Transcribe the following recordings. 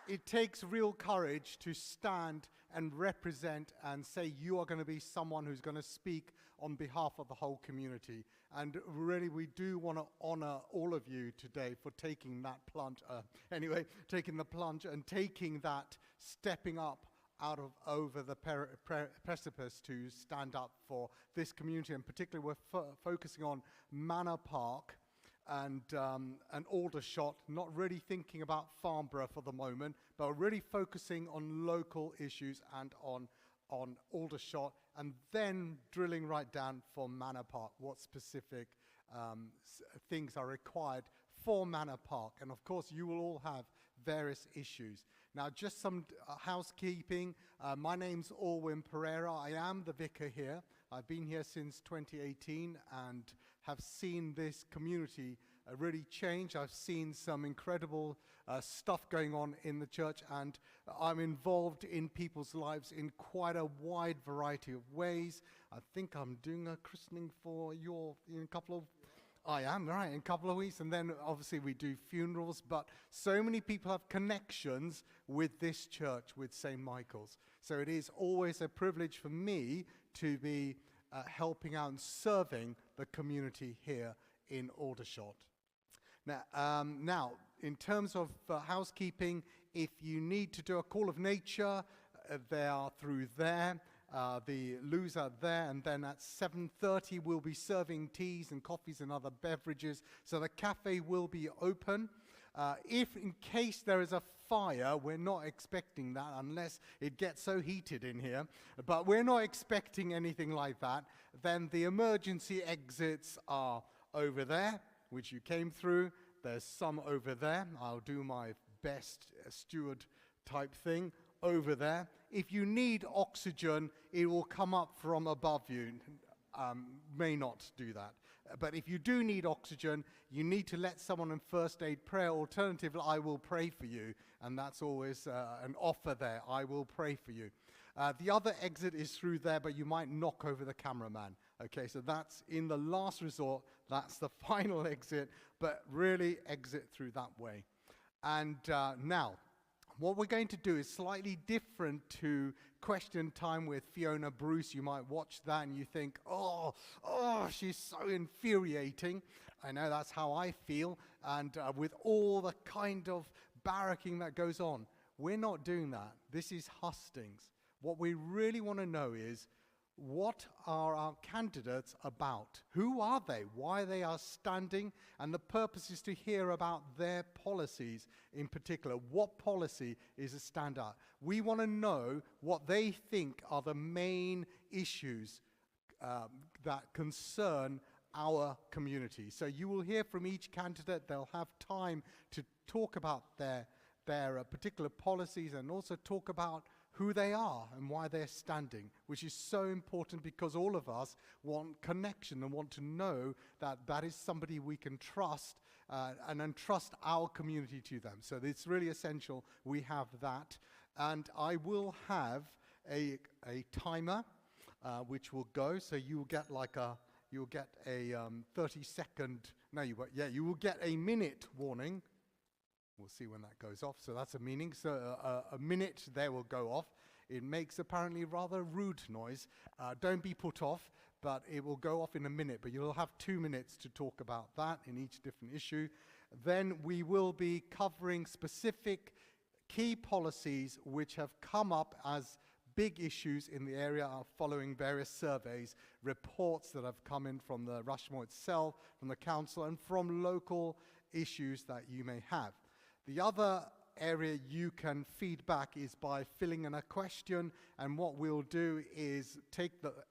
it takes real courage to stand and represent and say you are going to be someone who's going to speak on behalf of the whole community. And really, we do want to honor all of you today for taking that plunge. Taking the plunge and taking that, stepping up out of over the precipice to stand up for this community. And particularly, we're focusing on Manor Park and Aldershot, not really thinking about Farnborough for the moment, but really focusing on local issues and on Aldershot, and then drilling right down for Manor Park, what specific things are required for Manor Park. And of course, you will all have various issues. Now, just some housekeeping. My name's Alwyn Pereira. I am the vicar here. I've been here since 2018 and have seen this community really change. I've seen some incredible stuff going on in the church, and I'm involved in people's lives in quite a wide variety of ways. I think I'm doing a christening for you in a couple of... I am, right, in a couple of weeks, and then obviously we do funerals, but so many people have connections with this church, with St. Michael's. So it is always a privilege for me to be helping out and serving the community here in Aldershot. Now, in terms of housekeeping, if you need to do a call of nature, they are through there. The loos are there, and then at 7:30 we'll be serving teas and coffees and other beverages. So the cafe will be open. If in case there is a fire, we're not expecting that unless it gets so heated in here, but we're not expecting anything like that, then the emergency exits are over there, which you came through. There's some over there. I'll do my best steward type thing over there. If you need oxygen, it will come up from above you. May not do that. But if you do need oxygen, you need to let someone in first aid prayer. Alternatively, I will pray for you. And that's always an offer there. I will pray for you. The other exit is through there, but you might knock over the cameraman. Okay, so that's in the last resort. That's the final exit, but really exit through that way. And now, what we're going to do is slightly different to Question Time with Fiona Bruce. You might watch that and you think, oh, she's so infuriating. I know that's how I feel. And with all the kind of barracking that goes on, we're not doing that. This is hustings. What we really want to know is, what are our candidates about? Who are they? Why they are standing? And the purpose is to hear about their policies in particular. What policy is a standout? We want to know what they think are the main issues that concern our community. So you will hear from each candidate. They'll have time to talk about their particular policies and also talk about who they are and why they're standing, which is so important because all of us want connection and want to know that that is somebody we can trust and entrust our community to them. So it's really essential we have that. And I will have a timer which will go. So you'll get you'll get a 30-second, you will get a minute warning. We'll see when that goes off. So that's a meaning. So a minute there will go off. It makes apparently rather rude noise. Don't be put off, but it will go off in a minute. But you'll have 2 minutes to talk about that in each different issue. Then we will be covering specific key policies which have come up as big issues in the area following various surveys, reports that have come in from the Rushmore itself, from the council, and from local issues that you may have. The other area you can feed back is by filling in a question, and what we'll do is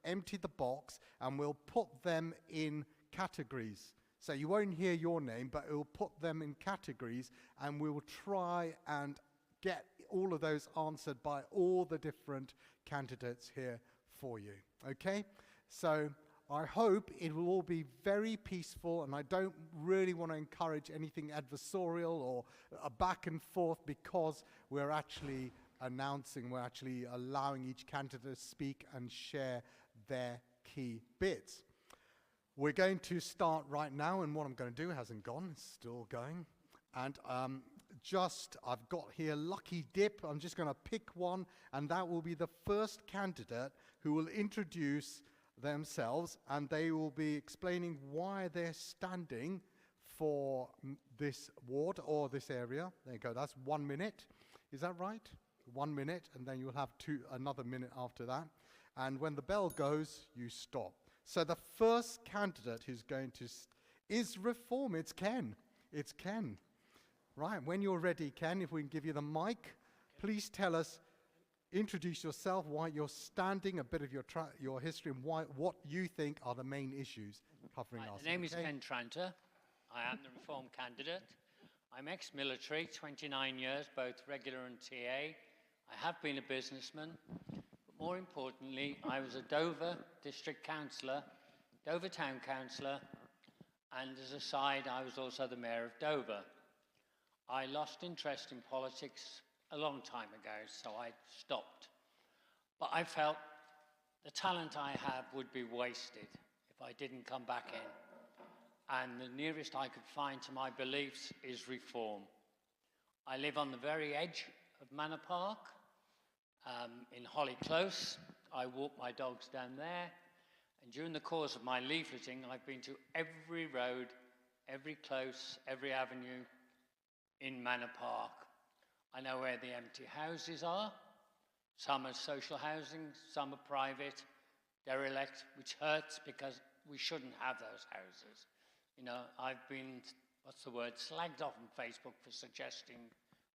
empty the box and we'll put them in categories. So you won't hear your name, but it will put them in categories, and we will try and get all of those answered by all the different candidates here for you. Okay? So I hope it will all be very peaceful, and I don't really want to encourage anything adversarial or a back and forth, because we're actually allowing each candidate to speak and share their key bits. We're going to start right now, and what I'm going to do hasn't gone, it's still going. And I've got here lucky dip. I'm just going to pick one, and that will be the first candidate who will introduce themselves, and they will be explaining why they're standing for this ward or this area. There you go, that's 1 minute. Is that right? 1 minute, and then you'll have another minute after that. And when the bell goes, you stop. So the first candidate who's going to is Reform. It's Ken. It's Ken. Right, when you're ready, Ken, if we can give you the mic, please tell us, introduce yourself, why you're standing, a bit of your history, and what you think are the main issues covering us. The name is Ken Tranter. I am the Reform candidate. I'm ex-military, 29 years, both regular and TA. I have been a businessman, but more importantly, I was a Dover district councillor, Dover town councillor, and as a side, I was also the mayor of Dover. I lost interest in politics a long time ago, so I stopped. But I felt the talent I have would be wasted if I didn't come back in. And the nearest I could find to my beliefs is Reform. I live on the very edge of Manor Park, in Holly Close. I walk my dogs down there, and during the course of my leafleting, I've been to every road, every close, every avenue in Manor Park. I know where the empty houses are. Some are social housing, some are private, derelict, which hurts because we shouldn't have those houses. You know, I've been, slagged off on Facebook for suggesting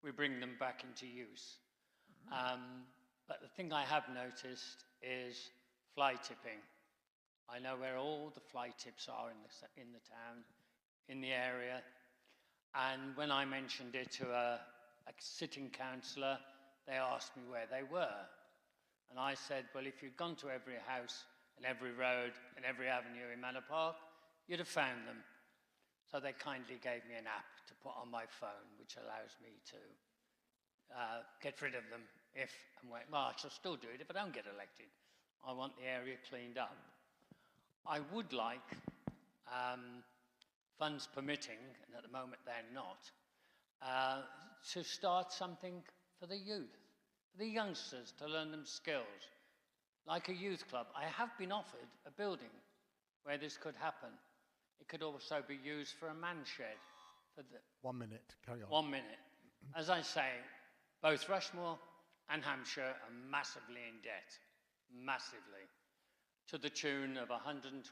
we bring them back into use. But the thing I have noticed is fly tipping. I know where all the fly tips are in the town, in the area. And when I mentioned it to a sitting councillor, they asked me where they were. And I said, well, if you'd gone to every house and every road and every avenue in Manor Park, you'd have found them. So they kindly gave me an app to put on my phone, which allows me to get rid of them if and when. Well, I shall still do it if I don't get elected. I want the area cleaned up. I would like, funds permitting, and at the moment they're not, to start something for the youth, for the youngsters, to learn them skills, like a youth club. I have been offered a building where this could happen. It could also be used for a man shed. For 1 minute, carry on. 1 minute. As I say, both Rushmore and Hampshire are massively in debt, massively, to the tune of £112,000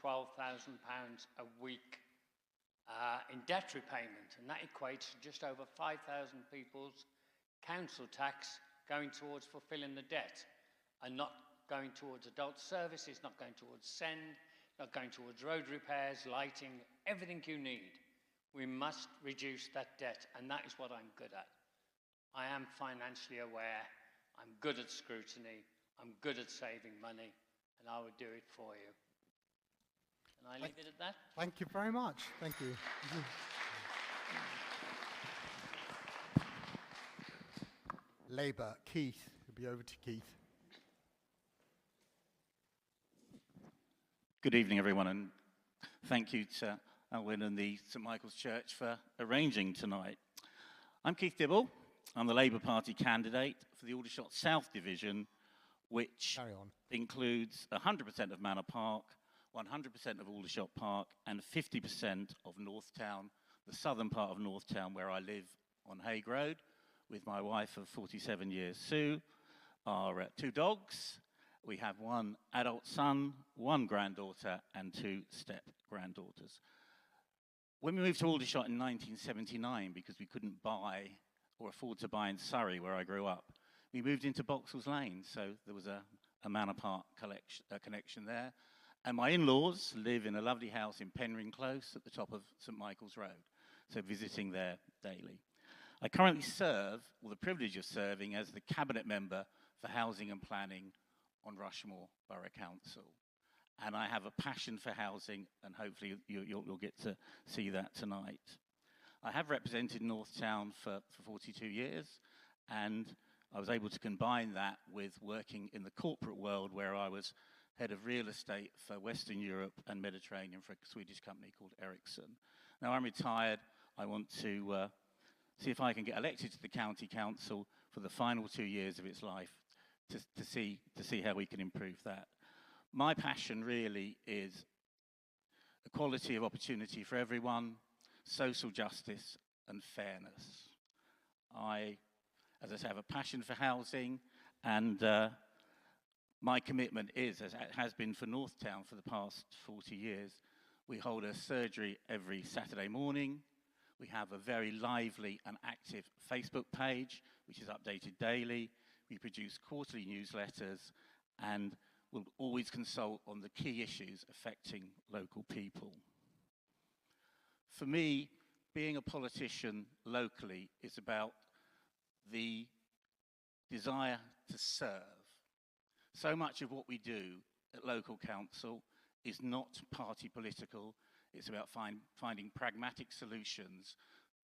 a week in debt repayment, and that equates to just over 5,000 people's council tax going towards fulfilling the debt, and not going towards adult services, not going towards SEND, not going towards road repairs, lighting, everything you need. We must reduce that debt, and that is what I'm good at. I am financially aware, I'm good at scrutiny, I'm good at saving money, and I would do it for you. Can I leave it at that? Thank you very much. Thank you. Labour, Keith. It'll be over to Keith. Good evening, everyone, and thank you to Alwyn and the St Michael's Church for arranging tonight. I'm Keith Dibble. I'm the Labour Party candidate for the Aldershot South Division, which includes 100% of Manor Park, 100% of Aldershot Park, and 50% of North Town, the southern part of North Town, where I live on Hague Road with my wife of 47 years, Sue, our 2 dogs. We have 1 adult son, 1 granddaughter, and 2 step-granddaughters. When we moved to Aldershot in 1979, because we couldn't buy or afford to buy in Surrey, where I grew up, we moved into Boxall's Lane, so there was a Manor Park connection there. And my in-laws live in a lovely house in Penryn Close at the top of St Michael's Road, so visiting there daily. I currently serve, or the privilege of serving, as the Cabinet Member for Housing and Planning on Rushmore Borough Council. And I have a passion for housing, and hopefully you'll get to see that tonight. I have represented North Town for 42 years, and I was able to combine that with working in the corporate world, where I was head of real estate for Western Europe and Mediterranean for a Swedish company called Ericsson. Now I'm retired. I want to see if I can get elected to the county council for the final 2 years of its life to see how we can improve that. My passion really is equality of opportunity for everyone, social justice and fairness. I, as I say, have a passion for housing, and my commitment is, as it has been for Northtown for the past 40 years, we hold a surgery every Saturday morning. We have a very lively and active Facebook page, which is updated daily. We produce quarterly newsletters, and we'll always consult on the key issues affecting local people. For me, being a politician locally is about the desire to serve. So much of what we do at local council is not party political. It's about finding pragmatic solutions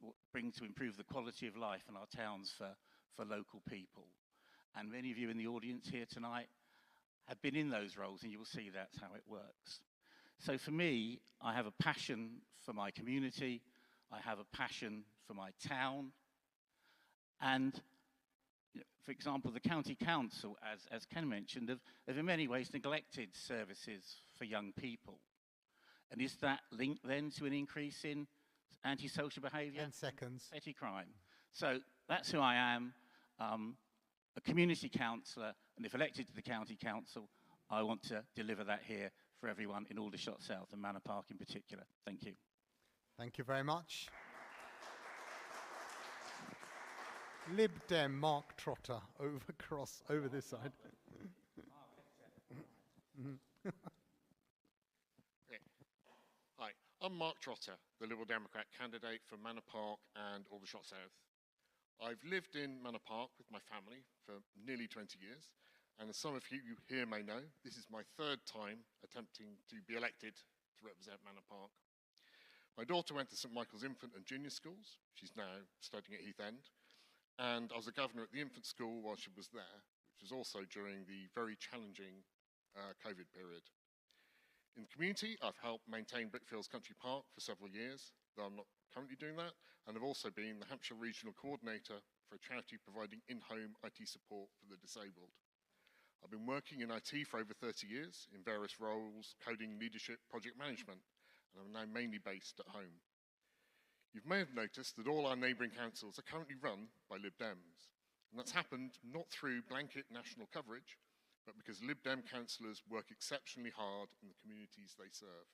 to improve the quality of life in our towns for local people. And many of you in the audience here tonight have been in those roles, and you will see that's how it works. So for me, I have a passion for my community. I have a passion for my town. And for example, the county council, as Ken mentioned, have in many ways neglected services for young people. And is that linked then to an increase in antisocial behaviour? 10 seconds. Petty crime. So that's who I am, a community councillor, and if elected to the county council, I want to deliver that here for everyone in Aldershot South and Manor Park in particular. Thank you. Thank you very much. Lib Dem Mark Trotter over this side. Hi, I'm Mark Trotter, the Liberal Democrat candidate for Manor Park and Aldershot South. I've lived in Manor Park with my family for nearly 20 years, and as some of you here may know, this is my third time attempting to be elected to represent Manor Park. My daughter went to St Michael's Infant and Junior Schools. She's now studying at Heath End. And I was a governor at the infant school while she was there, which was also during the very challenging COVID period. In the community, I've helped maintain Brickfields Country Park for several years, though I'm not currently doing that, and I've also been the Hampshire Regional Coordinator for a charity providing in-home IT support for the disabled. I've been working in IT for over 30 years in various roles, coding, leadership, project management, and I'm now mainly based at home. You may have noticed that all our neighbouring councils are currently run by Lib Dems, and that's happened not through blanket national coverage, but because Lib Dem councillors work exceptionally hard in the communities they serve.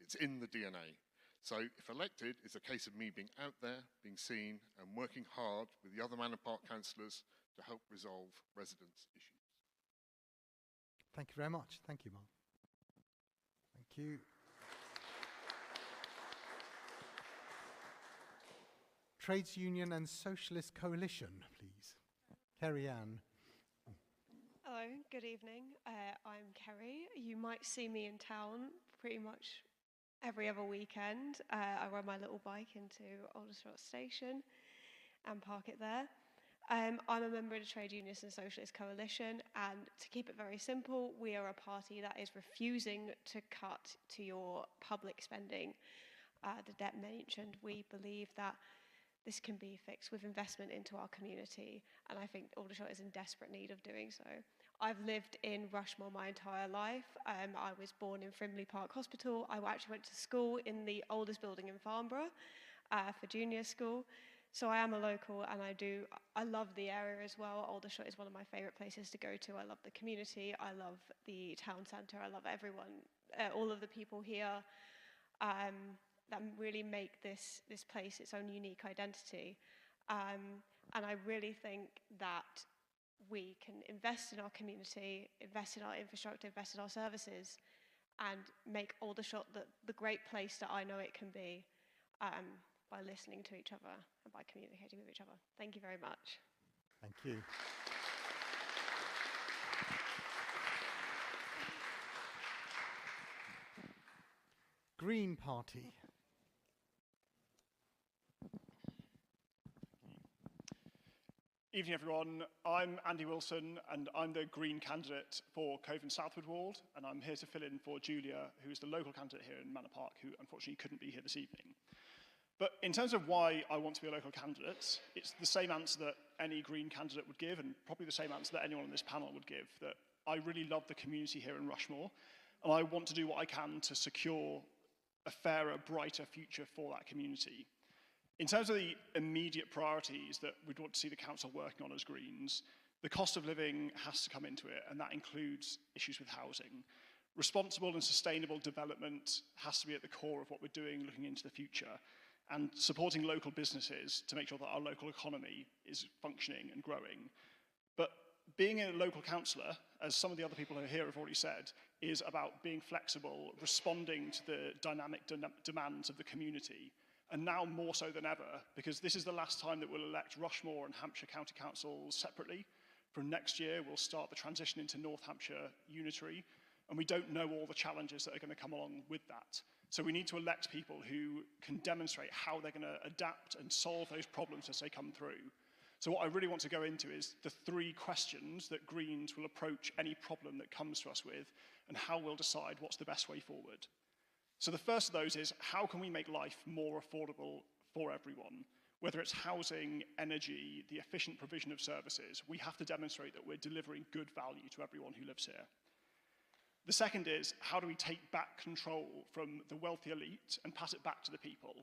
It's in the DNA. So if elected, it's a case of me being out there, being seen, and working hard with the other Manor Park councillors to help resolve residents' issues. Thank you very much. Thank you, Mark. Thank you. Trades Union and Socialist Coalition, please. Kerry Ann. Hello, good evening. I'm Kerry. You might see me in town pretty much every other weekend. I ride my little bike into Aldershot Station and park it there. I'm a member of the Trade Unions and Socialist Coalition, and to keep it very simple, we are a party that is refusing to cut to your public spending. The debt mentioned, we believe that this can be fixed with investment into our community, and I think Aldershot is in desperate need of doing so. I've lived in Rushmore my entire life. I was born in Frimley Park Hospital. I actually went to school in the oldest building in Farnborough for junior school. So I am a local, and I love the area as well. Aldershot is one of my favourite places to go to. I love the community. I love the town centre. I love everyone, all of the people here. That really make this place its own unique identity. And I really think that we can invest in our community, invest in our infrastructure, invest in our services, and make Aldershot the great place that I know it can be by listening to each other and by communicating with each other. Thank you very much. Thank you. Green Party. Evening, everyone. I'm Andy Wilson, and I'm the Green candidate for Cove and Southwood Ward, and I'm here to fill in for Julia, who's the local candidate here in Manor Park, who unfortunately couldn't be here this evening. But in terms of why I want to be a local candidate, it's the same answer that any Green candidate would give, and probably the same answer that anyone on this panel would give, that I really love the community here in Rushmore, and I want to do what I can to secure a fairer, brighter future for that community. In terms of the immediate priorities that we'd want to see the council working on as Greens, the cost of living has to come into it, and that includes issues with housing. Responsible and sustainable development has to be at the core of what we're doing looking into the future, and supporting local businesses to make sure that our local economy is functioning and growing. But being a local councillor, as some of the other people who are here have already said, is about being flexible, responding to the dynamic demands of the community, and now more so than ever, because this is the last time that we'll elect Rushmore and Hampshire County Councils separately. From next year, we'll start the transition into North Hampshire unitary, and we don't know all the challenges that are going to come along with that. So we need to elect people who can demonstrate how they're going to adapt and solve those problems as they come through. So what I really want to go into is the 3 questions that Greens will approach any problem that comes to us with, and how we'll decide what's the best way forward. So the first of those is, how can we make life more affordable for everyone? Whether it's housing, energy, the efficient provision of services, we have to demonstrate that we're delivering good value to everyone who lives here. The second is, how do we take back control from the wealthy elite and pass it back to the people?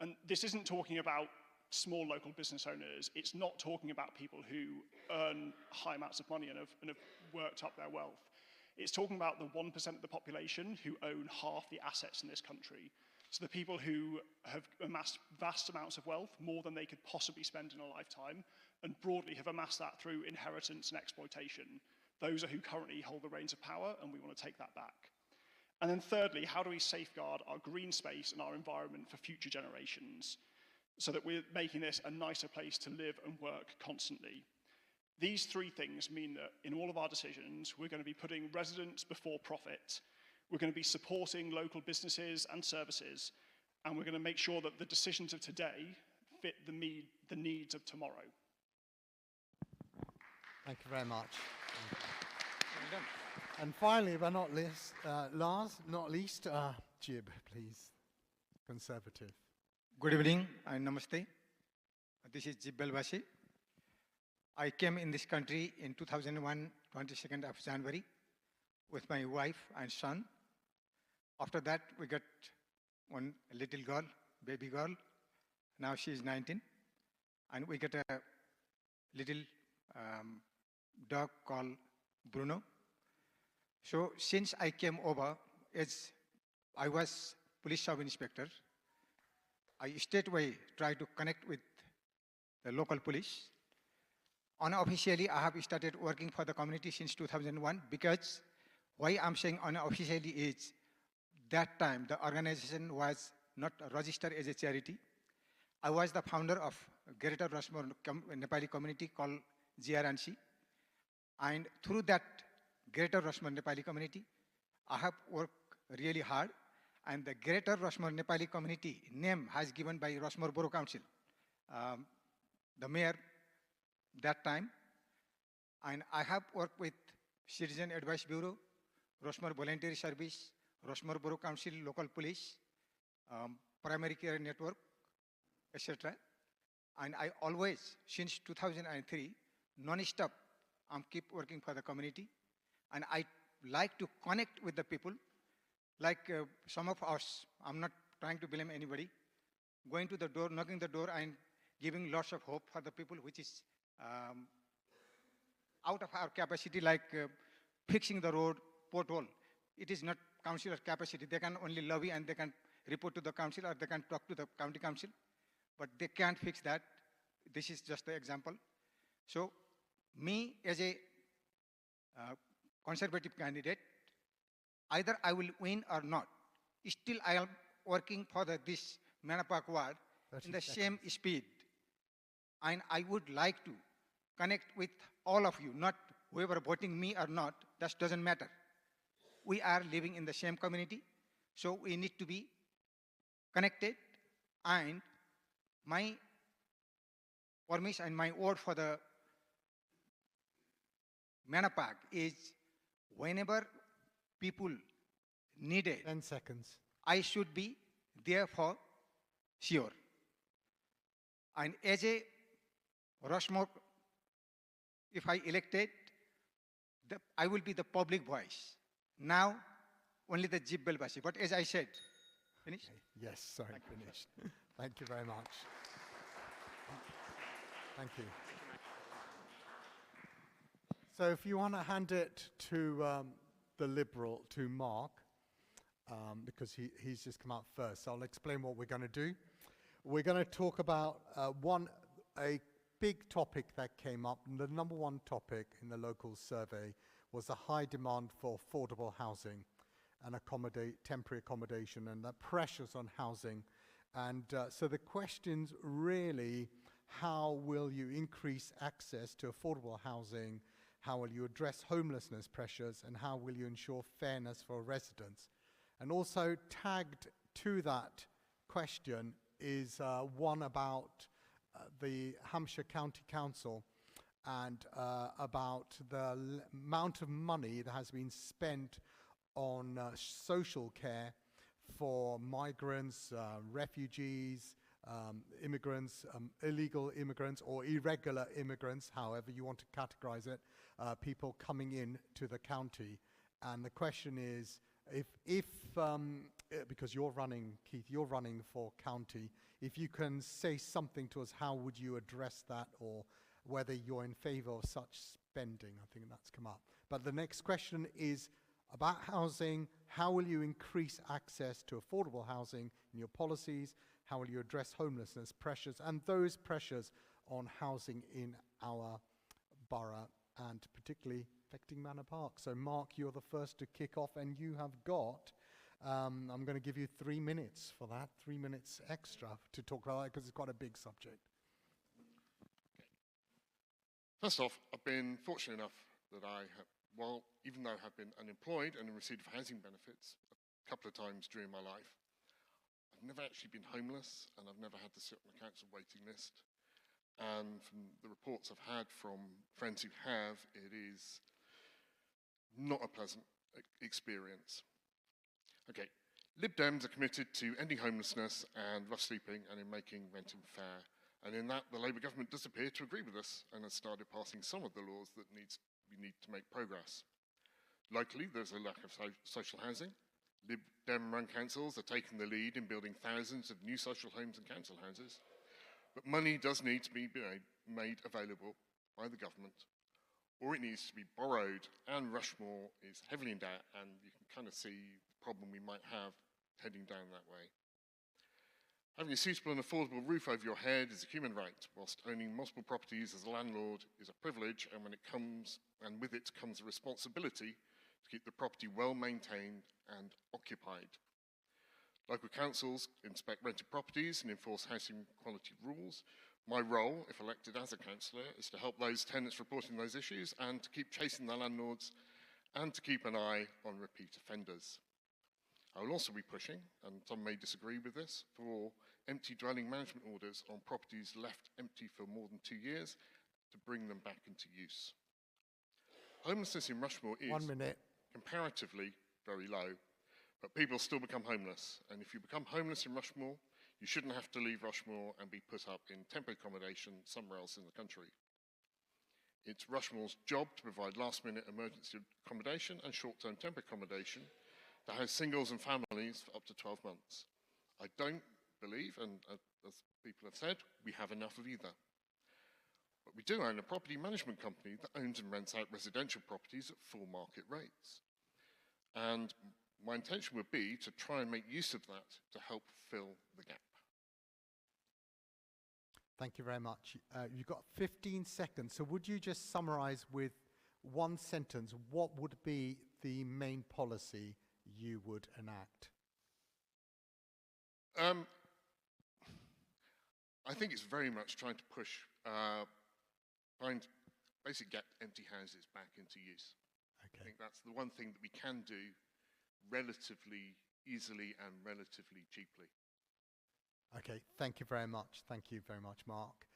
And this isn't talking about small local business owners. It's not talking about people who earn high amounts of money and have worked up their wealth. It's talking about the 1% of the population who own half the assets in this country. So the people who have amassed vast amounts of wealth, more than they could possibly spend in a lifetime, and broadly have amassed that through inheritance and exploitation. Those are who currently hold the reins of power, and we want to take that back. And then thirdly, how do we safeguard our green space and our environment for future generations, so that we're making this a nicer place to live and work constantly? These 3 things mean that in all of our decisions, we're going to be putting residents before profit, we're going to be supporting local businesses and services, and we're going to make sure that the decisions of today fit the needs of tomorrow. Thank you very much. And finally, but not least, Jib, please, Conservative. Good evening and namaste. This is Jib Belbasi. I came in this country in 2001, 22nd of January, with my wife and son. After that, we got one little girl, baby girl. Now she is 19. And we got a little dog called Bruno. So since I came over, as I was police sub-inspector, I straightaway try to connect with the local police. Unofficially, I have started working for the community since 2001, because why I'm saying unofficially is that time the organization was not registered as a charity. I was the founder of Greater Rushmore Nepali community called GRNC, and through that Greater Rushmore Nepali community, I have worked really hard, and the Greater Rushmore Nepali community name has given by Rushmore Borough Council, the mayor that time, and I have worked with Citizen Advice Bureau, Rushmore Voluntary Service, Rushmore Borough Council, local police, primary care network, etc. And I always, since 2003, non-stop, keep working for the community, and I like to connect with the people. Like some of us, I'm not trying to blame anybody, going to the door, knocking the door, and giving lots of hope for the people, which is out of our capacity, like fixing the road, pothole. It is not councillor capacity. They can only lobby and they can report to the council, or they can talk to the county council, but they can't fix that. This is just the example. So me as a conservative candidate, either I will win or not. Still I am working for this Manor Park Ward in the same speed. And I would like to connect with all of you, not whoever voting me or not, that doesn't matter. We are living in the same community, so we need to be connected. And my promise and my word for the Manor Park is whenever people need it, 10 seconds. I should be there for sure. And as a Rushmore, if I elected, I will be the public voice. Now, only the Jibbal Basi. But as I said, finish? Yes, sorry, finished. Thank you very much. Thank you. So if you want to hand it to the Liberal, to Mark, because he's just come out first. So I'll explain what we're going to do. We're going to talk about a big topic that came up. And the number one topic in the local survey was the high demand for affordable housing and temporary accommodation and the pressures on housing. And so the question's really, how will you increase access to affordable housing? How will you address homelessness pressures? And how will you ensure fairness for residents? And also tagged to that question is one about the Hampshire County Council and about the amount of money that has been spent on social care for migrants, refugees, immigrants, illegal immigrants or irregular immigrants, however you want to categorize it, people coming in to the county. And the question is, if because you're running, Keith, you're running for county, if you can say something to us, how would you address that, or whether you're in favor of such spending? I think that's come up. But the next question is about housing. How will you increase access to affordable housing in your policies? How will you address homelessness pressures and those pressures on housing in our borough, and particularly affecting Manor Park? So Mark, you're the first to kick off, and you have got, I'm going to give you 3 minutes for that, 3 minutes extra to talk about that, because it's quite a big subject. First off, I've been fortunate enough that I have, even though I have been unemployed and in receipt of housing benefits a couple of times during my life, I've never actually been homeless, and I've never had to sit on a council waiting list. And from the reports I've had from friends who have, it is not a pleasant experience. Okay, Lib Dems are committed to ending homelessness and rough sleeping and in making renting fair. And in that, the Labour government does appear to agree with us and has started passing some of the laws that we need to make progress. Locally, there's a lack of social housing. Lib Dem-run councils are taking the lead in building thousands of new social homes and council houses. But money does need to be made available by the government, or it needs to be borrowed, and Rushmore is heavily in debt, and you can kind of see the problem we might have heading down that way. Having a suitable and affordable roof over your head is a human right, whilst owning multiple properties as a landlord is a privilege, and with it comes a responsibility to keep the property well maintained and occupied. Local councils inspect rented properties and enforce housing quality rules. My role, if elected as a councillor, is to help those tenants reporting those issues and to keep chasing the landlords and to keep an eye on repeat offenders. I will also be pushing, and some may disagree with this, for empty dwelling management orders on properties left empty for more than 2 years to bring them back into use. Homelessness in Rushmore is 1 minute. Comparatively very low, but people still become homeless. And if you become homeless in Rushmore, you shouldn't have to leave Rushmore and be put up in temporary accommodation somewhere else in the country. It's Rushmore's job to provide last-minute emergency accommodation and short-term temporary accommodation to house singles and families for up to 12 months. I don't believe, and as people have said, we have enough of either. But we do own a property management company that owns and rents out residential properties at full market rates. And my intention would be to try and make use of that to help fill the gap. Thank you very much. You've got 15 seconds. So would you just summarize with one sentence, what would be the main policy you would enact? I think it's very much trying to push, basically get empty houses back into use. Okay. I think that's the one thing that we can do relatively easily and relatively cheaply. Okay, thank you very much. Thank you very much, Mark.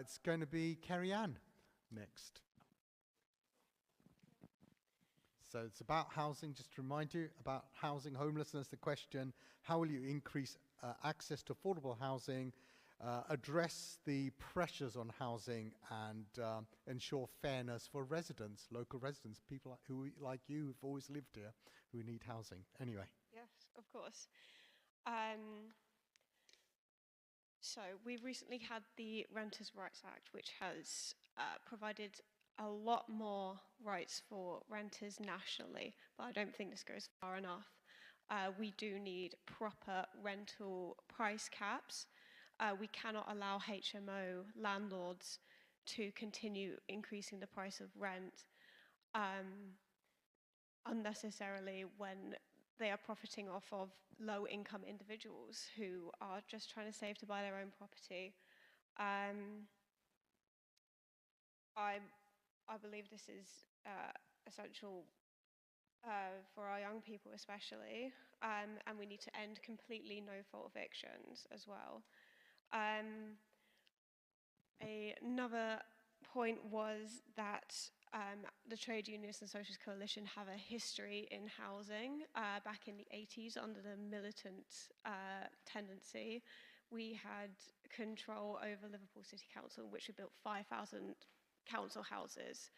It's going to be Kerry Ann next. So it's about housing. Just to remind you about housing, homelessness, the question, how will you increase access to affordable housing, address the pressures on housing, and ensure fairness for residents, local residents, people who, like you, who've always lived here, who need housing. Anyway. Yes, of course. So we've recently had the Renters' Rights Act, which has provided a lot more rights for renters nationally, but I don't think this goes far enough. We do need proper rental price caps. We cannot allow HMO landlords to continue increasing the price of rent unnecessarily when they are profiting off of low-income individuals who are just trying to save to buy their own property. I believe this is essential for our young people especially, and we need to end completely no-fault evictions as well. Another point was that the Trade Unionists and Socialist Coalition have a history in housing. Back in the 80s, under the militant tendency, we had control over Liverpool City Council, in which we built 5,000 council houses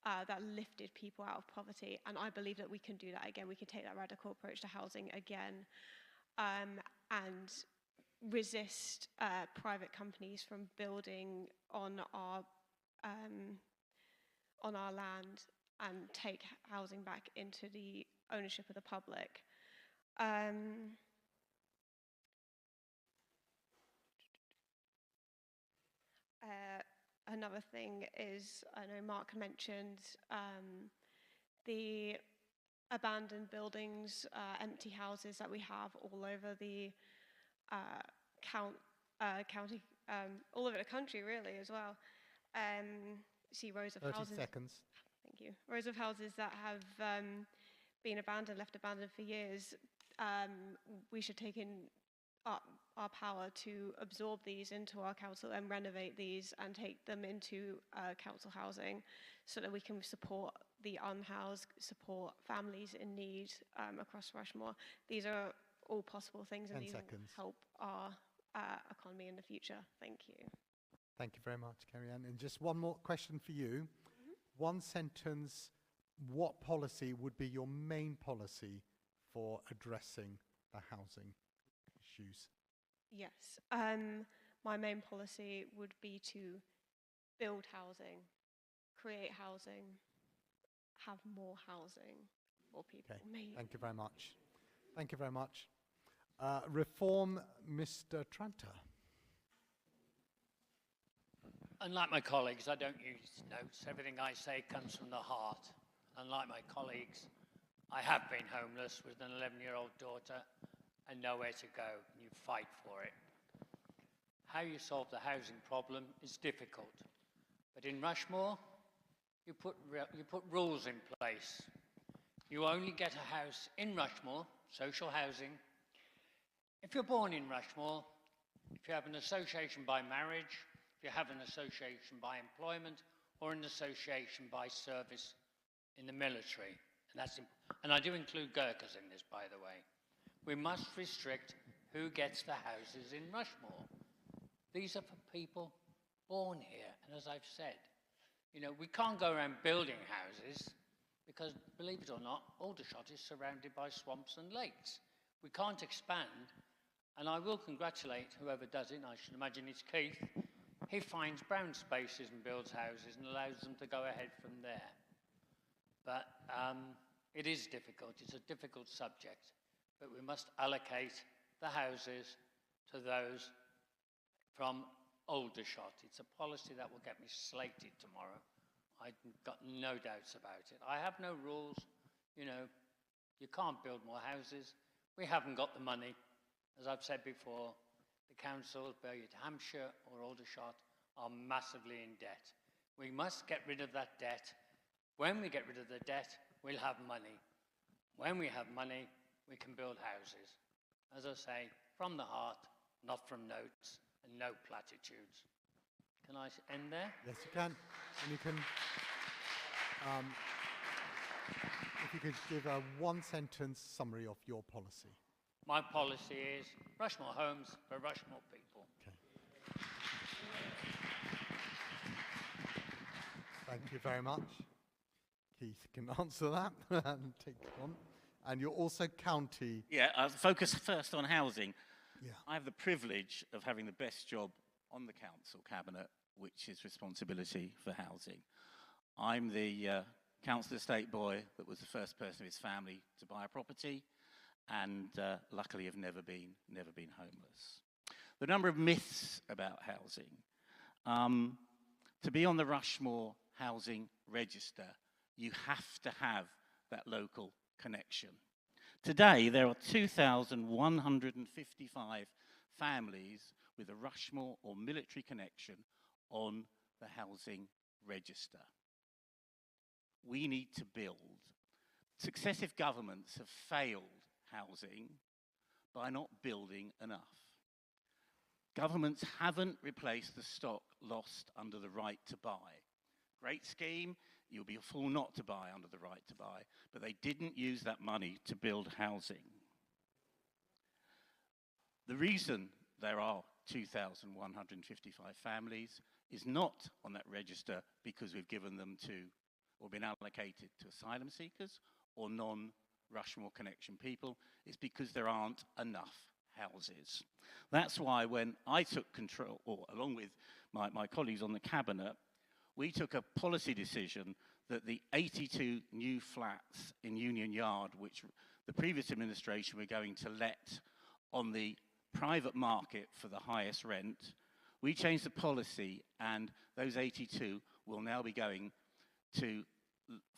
that lifted people out of poverty. And I believe that we can do that again. We can take that radical approach to housing again and resist private companies from building on our land and take housing back into the ownership of the public. Another thing is, I know Mark mentioned the abandoned buildings, empty houses that we have all over the county, all over the country really as well. See rows of 30 houses. seconds. Thank you. Rows of houses that have been abandoned, left abandoned for years. We should take in our power to absorb these into our council and renovate these and take them into council housing so that we can support the unhoused, support families in need across Rushmore. These are all possible things, and these will help our economy in the future. Thank you. Thank you very much, Carrie-Anne. And just one more question for you. Mm-hmm. One sentence, what policy would be your main policy for addressing the housing issues? Yes. My main policy would be to build housing, create housing, have more housing for people. Okay. Thank you very much. Thank you very much. Reform, Mr. Tranter. Unlike my colleagues, I don't use notes. Everything I say comes from the heart. Unlike my colleagues, I have been homeless with an 11-year-old daughter and nowhere to go. You fight for it. How you solve the housing problem is difficult. But in Rushmore, you put rules in place. You only get a house in Rushmore, social housing, if you're born in Rushmore, if you have an association by marriage, if you have an association by employment, or an association by service in the military. And I do include Gurkhas in this, by the way. We must restrict who gets the houses in Rushmore. These are for people born here. And as I've said, you know, we can't go around building houses because, believe it or not, Aldershot is surrounded by swamps and lakes. We can't expand. And I will congratulate whoever does it, I should imagine it's Keith. He finds brown spaces and builds houses and allows them to go ahead from there. But it is difficult, it's a difficult subject, but we must allocate the houses to those from Aldershot. It's a policy that will get me slated tomorrow. I've got no doubts about it. I have no rules, you know, you can't build more houses. We haven't got the money. As I've said before, the councils, be it Hampshire or Aldershot, are massively in debt. We must get rid of that debt. When we get rid of the debt, we'll have money. When we have money, we can build houses. As I say, from the heart, not from notes, and no platitudes. Can I end there? Yes, you can. And you can, if you could give a one-sentence summary of your policy. My policy is Rushmore homes for Rushmore people. Okay. Thank you very much. Keith can answer that and take on. And you're also county. Yeah, I'll focus first on housing. Yeah. I have the privilege of having the best job on the council cabinet, which is responsibility for housing. I'm the council estate boy that was the first person of his family to buy a property, and luckily have never been homeless. The number of myths about housing. To be on the Rushmore housing register, you have to have that local connection. Today, there are 2,155 families with a Rushmore or military connection on the housing register. We need to build. Successive governments have failed housing by not building enough. Governments haven't replaced the stock lost under the right to buy. Great scheme, you'll be a fool not to buy under the right to buy, but they didn't use that money to build housing. The reason there are 2,155 families is not on that register because we've given them to or been allocated to asylum seekers or non-Rushmore connection people. It's because there aren't enough houses. That's why when I took control, or along with my colleagues on the cabinet, we took a policy decision that the 82 new flats in Union Yard, which the previous administration were going to let on the private market for the highest rent, we changed the policy, and those 82 will now be going to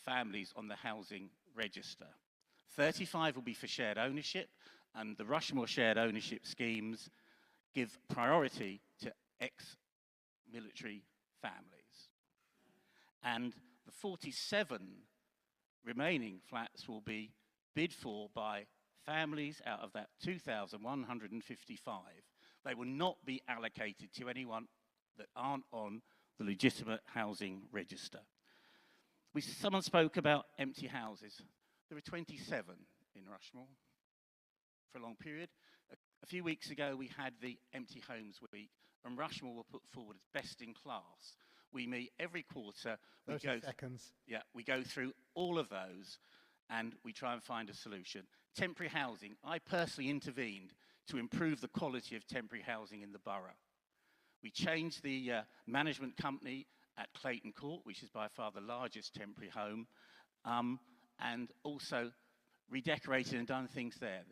families on the housing register. 35 will be for shared ownership, and the Rushmore shared ownership schemes give priority to ex-military families. And the 47 remaining flats will be bid for by families out of that 2,155. They will not be allocated to anyone that aren't on the legitimate housing register. Someone spoke about empty houses. There are 27 in Rushmore for a long period. A few weeks ago, we had the Empty Homes Week, and Rushmore were put forward as best in class. We meet every quarter. 30 seconds. Yeah, we go through all of those, and we try and find a solution. Temporary housing. I personally intervened to improve the quality of temporary housing in the borough. We changed the management company at Clayton Court, which is by far the largest temporary home, and also redecorated and done things there.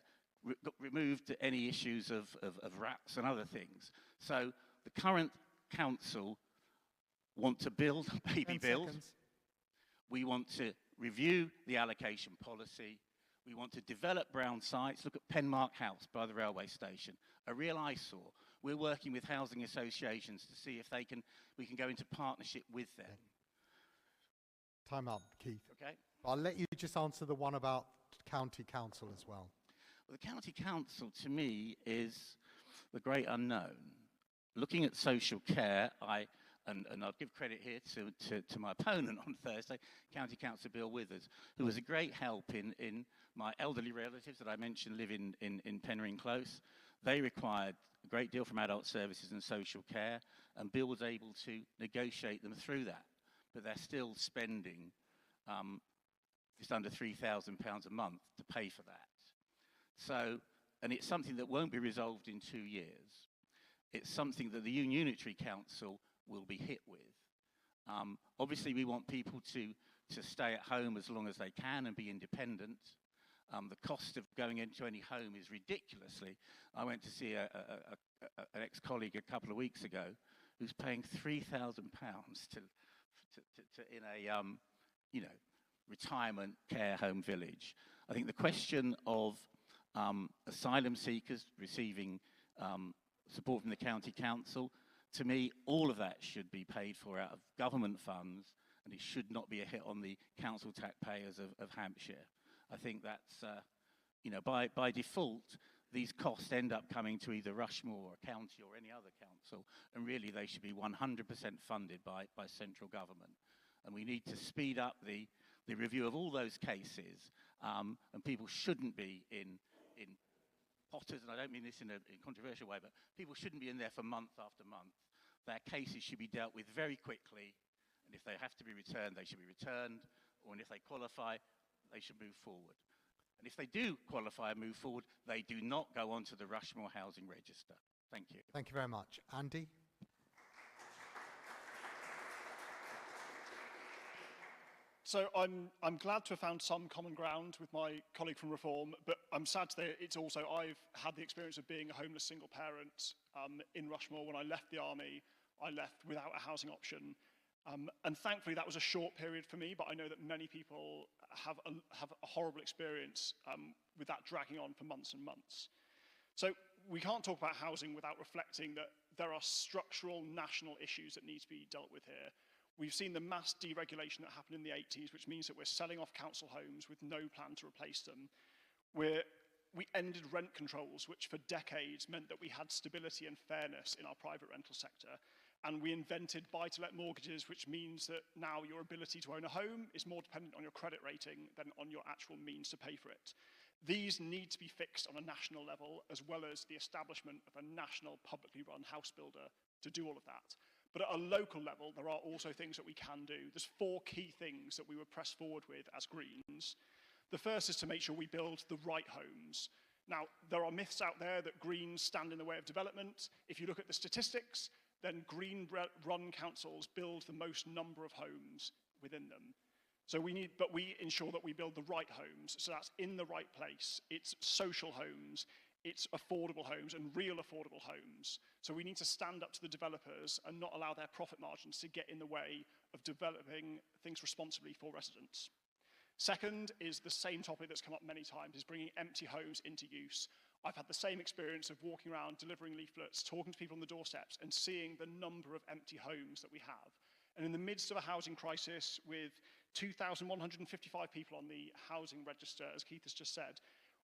Removed any issues of rats and other things. So the current council want to build, baby build. We want to review the allocation policy. We want to develop brown sites. Look at Penmark House by the railway station, a real eyesore. We're working with housing associations to see if we can go into partnership with them. Time up, Keith. Okay. I'll let you just answer the one about county council as well. Well, the county council, to me, is the great unknown. Looking at social care, and I'll give credit here to my opponent on Thursday, County Councillor Bill Withers, who was a great help in my elderly relatives that I mentioned live in Penryn Close. They required a great deal from adult services and social care, and Bill was able to negotiate them through that. But they're still spending just under £3,000 a month to pay for that. So, and it's something that won't be resolved in 2 years. It's something that the Unitary Council will be hit with. Obviously, we want people to stay at home as long as they can and be independent. The cost of going into any home is ridiculously. I went to see an ex-colleague a couple of weeks ago who's paying £3,000 in a retirement care home village. I think the question of asylum seekers receiving support from the county council, to me, all of that should be paid for out of government funds, and it should not be a hit on the council taxpayers of Hampshire. I think that's, by default, these costs end up coming to either Rushmore or a county or any other council, and really they should be 100% funded by central government. And we need to speed up the the review of all those cases, and people shouldn't be in potters, and I don't mean this in a controversial way, but people shouldn't be in there for month after month. Their cases should be dealt with very quickly, and if they have to be returned, they should be returned, or if they qualify, they should move forward. And if they do qualify and move forward, they do not go onto the Rushmore Housing Register. Thank you. Thank you very much. Andy? So I'm glad to have found some common ground with my colleague from Reform, but I'm sad to say it's also, I've had the experience of being a homeless single parent in Rushmore. When I left the army, I left without a housing option. And thankfully that was a short period for me, but I know that many people have a horrible experience with that dragging on for months and months. So we can't talk about housing without reflecting that there are structural national issues that need to be dealt with here. We've seen the mass deregulation that happened in the 80s, which means that we're selling off council homes with no plan to replace them. We ended rent controls, which for decades meant that we had stability and fairness in our private rental sector. And we invented buy-to-let mortgages, which means that now your ability to own a home is more dependent on your credit rating than on your actual means to pay for it. These need to be fixed on a national level, as well as the establishment of a national publicly run house builder to do all of that. But at a local level, there are also things that we can do. There's 4 key things that we would press forward with as Greens. The first is to make sure we build the right homes. Now, there are myths out there that Greens stand in the way of development. If you look at the statistics, then Green-run councils build the most number of homes within them. So we ensure that we build the right homes. So that's in the right place. It's social homes. It's affordable homes and real affordable homes. So we need to stand up to the developers and not allow their profit margins to get in the way of developing things responsibly for residents. Second is the same topic that's come up many times, is bringing empty homes into use. I've had the same experience of walking around, delivering leaflets, talking to people on the doorsteps and seeing the number of empty homes that we have. And in the midst of a housing crisis with 2,155 people on the housing register, as Keith has just said,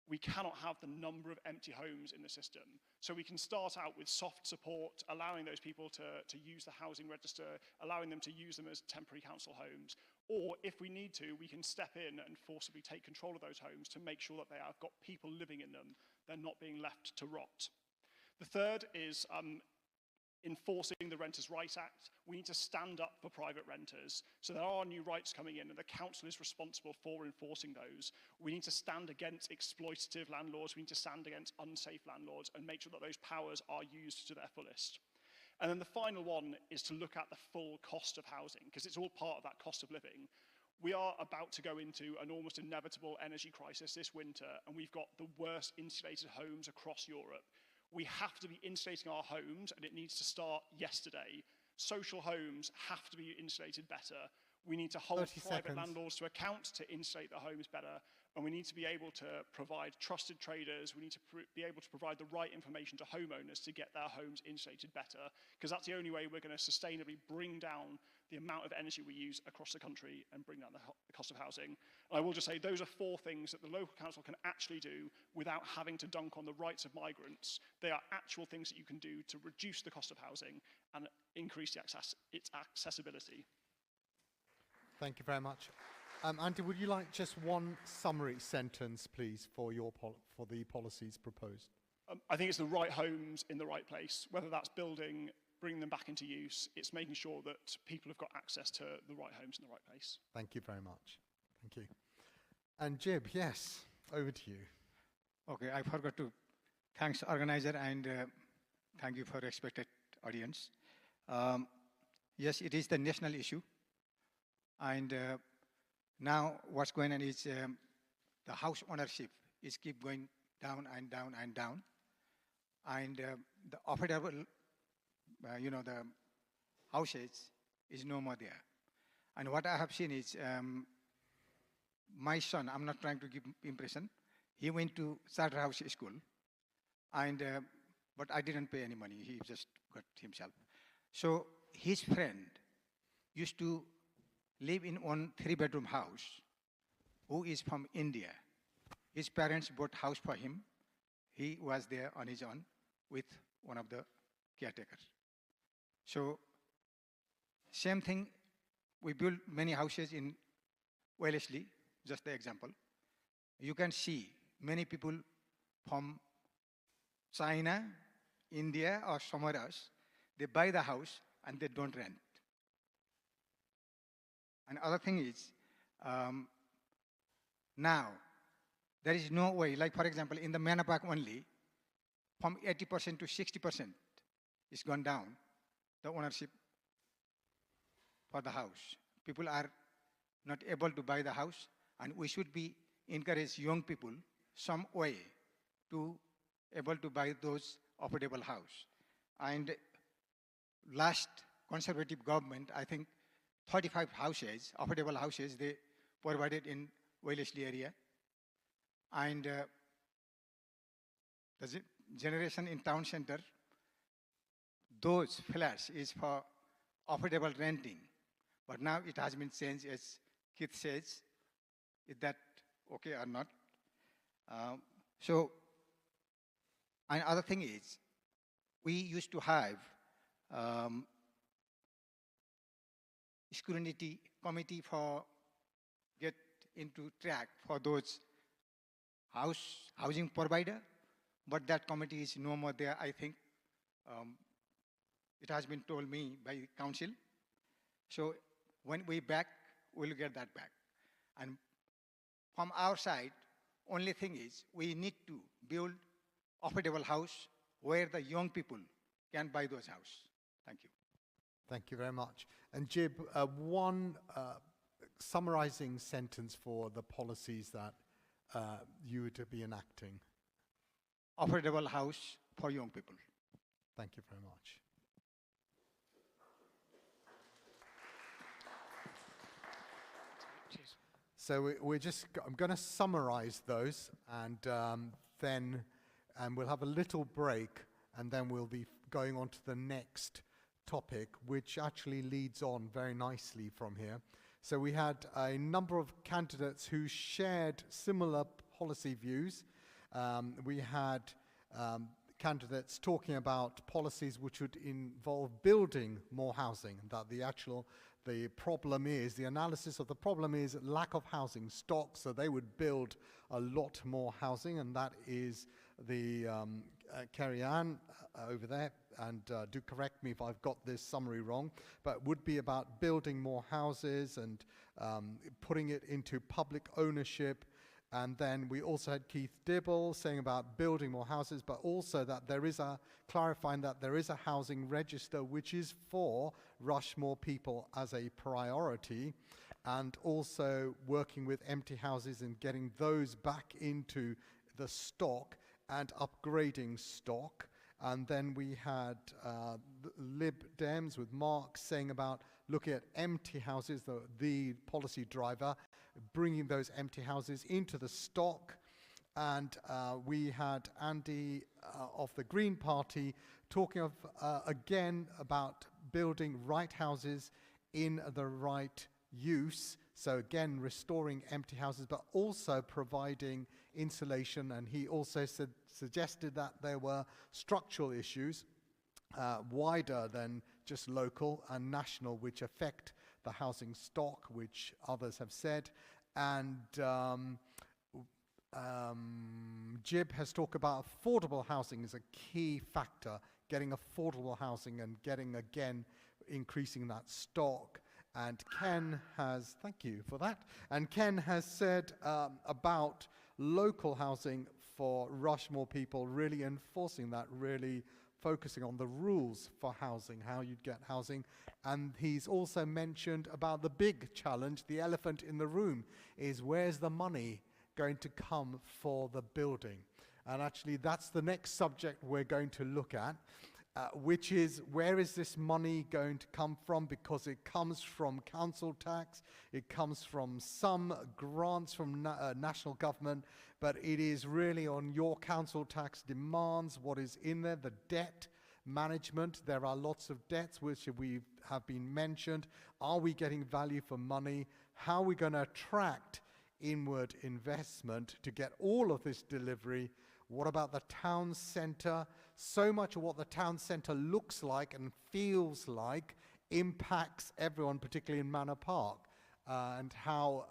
we cannot have the number of empty homes in the system. So we can start out with soft support, allowing those people to use the housing register, allowing them to use them as temporary council homes. Or if we need to, we can step in and forcibly take control of those homes to make sure that they have got people living in them. They're not being left to rot. The third is enforcing the Renters' Rights Act. We need to stand up for private renters. So there are new rights coming in and the council is responsible for enforcing those. We need to stand against exploitative landlords. We need to stand against unsafe landlords and make sure that those powers are used to their fullest. And then the final one is to look at the full cost of housing, because it's all part of that cost of living. We are about to go into an almost inevitable energy crisis this winter, and we've got the worst insulated homes across Europe. We have to be insulating our homes, and it needs to start yesterday. Social homes have to be insulated better. We need to hold private landlords to account to insulate their homes better, and we need to be able to provide trusted traders. We need to be able to provide the right information to homeowners to get their homes insulated better, because that's the only way we're going to sustainably bring down the amount of energy we use across the country and bring down the cost of housing. And I will just say those are 4 things that the local council can actually do without having to dunk on the rights of migrants. They are actual things that you can do to reduce the cost of housing and increase its accessibility. Thank you very much. Andy, would you like just one summary sentence, please, for the policies proposed? I think it's the right homes in the right place, whether that's building, bringing them back into use. It's making sure that people have got access to the right homes in the right place. Thank you very much. Thank you. And Jib, yes, over to you. Okay, I forgot to thanks organizer and thank you for respected audience. Yes, it is the national issue. And now what's going on is the house ownership is keep going down and down and down. And the affordable, the houses is no more there. And what I have seen is my son, I'm not trying to give impression, he went to Charterhouse School, and but I didn't pay any money, he just got himself. So his friend used to live in one 3-bedroom house who is from India. His parents bought house for him. He was there on his own with one of the caretakers. So same thing, we built many houses in Wellesley, just the example, you can see many people from China, India, or somewhere else, they buy the house and they don't rent. And other thing is, now, there is no way, like for example, in the Manor Park only, from 80% to 60% is gone down, the ownership for the house. People are not able to buy the house, and we should be encourage young people some way to able to buy those affordable house. And last conservative government, I think 35 houses, affordable houses, they provided in Wellesley area. And the generation in town center, those flats is for affordable renting. But now it has been changed, as Keith says. Is that okay or not? And other thing is, we used to have scrutiny committee for get into track for those housing provider, but that committee is no more there, I think. It has been told me by council. So when we back, we'll get that back. And from our side, only thing is we need to build affordable house where the young people can buy those houses. Thank you. Thank you very much. And Jib, one summarizing sentence for the policies that you would be enacting. Affordable house for young people. Thank you very much. So I'm going to summarize those, and then we'll have a little break, and then we'll be going on to the next topic, which actually leads on very nicely from here. So we had a number of candidates who shared similar policy views. We had candidates talking about policies which would involve building more housing, that the problem is, the analysis of the problem is lack of housing stock, so they would build a lot more housing, and that is the Carrie Ann over there, and do correct me if I've got this summary wrong, but would be about building more houses and putting it into public ownership. And then we also had Keith Dibble saying about building more houses, but also that clarifying that there is a housing register which is for Rushmore people as a priority, and also working with empty houses and getting those back into the stock and upgrading stock. And then we had Lib Dems with Mark saying about looking at empty houses, the policy driver, bringing those empty houses into the stock. And we had Andy of the Green Party talking again about building right houses in the right use. So again, restoring empty houses, but also providing insulation. And he also suggested that there were structural issues wider than just local and national, which affect the housing stock, which others have said. And Jib has talked about affordable housing as a key factor, getting affordable housing and getting, again, increasing that stock. And Ken has, thank you for that, and Ken has said about local housing for Rushmore people, really enforcing that, really focusing on the rules for housing, how you'd get housing. And he's also mentioned about the big challenge, the elephant in the room, is where's the money going to come for the building? And actually that's the next subject we're going to look at, which is where is this money going to come from? Because it comes from council tax, it comes from some grants from national government, but it is really on your council tax demands, what is in there, the debt management. There are lots of debts which have been mentioned. Are we getting value for money? How are we going to attract inward investment to get all of this delivery? What about the town centre? So much of what the town centre looks like and feels like impacts everyone, particularly in Manor Park. and how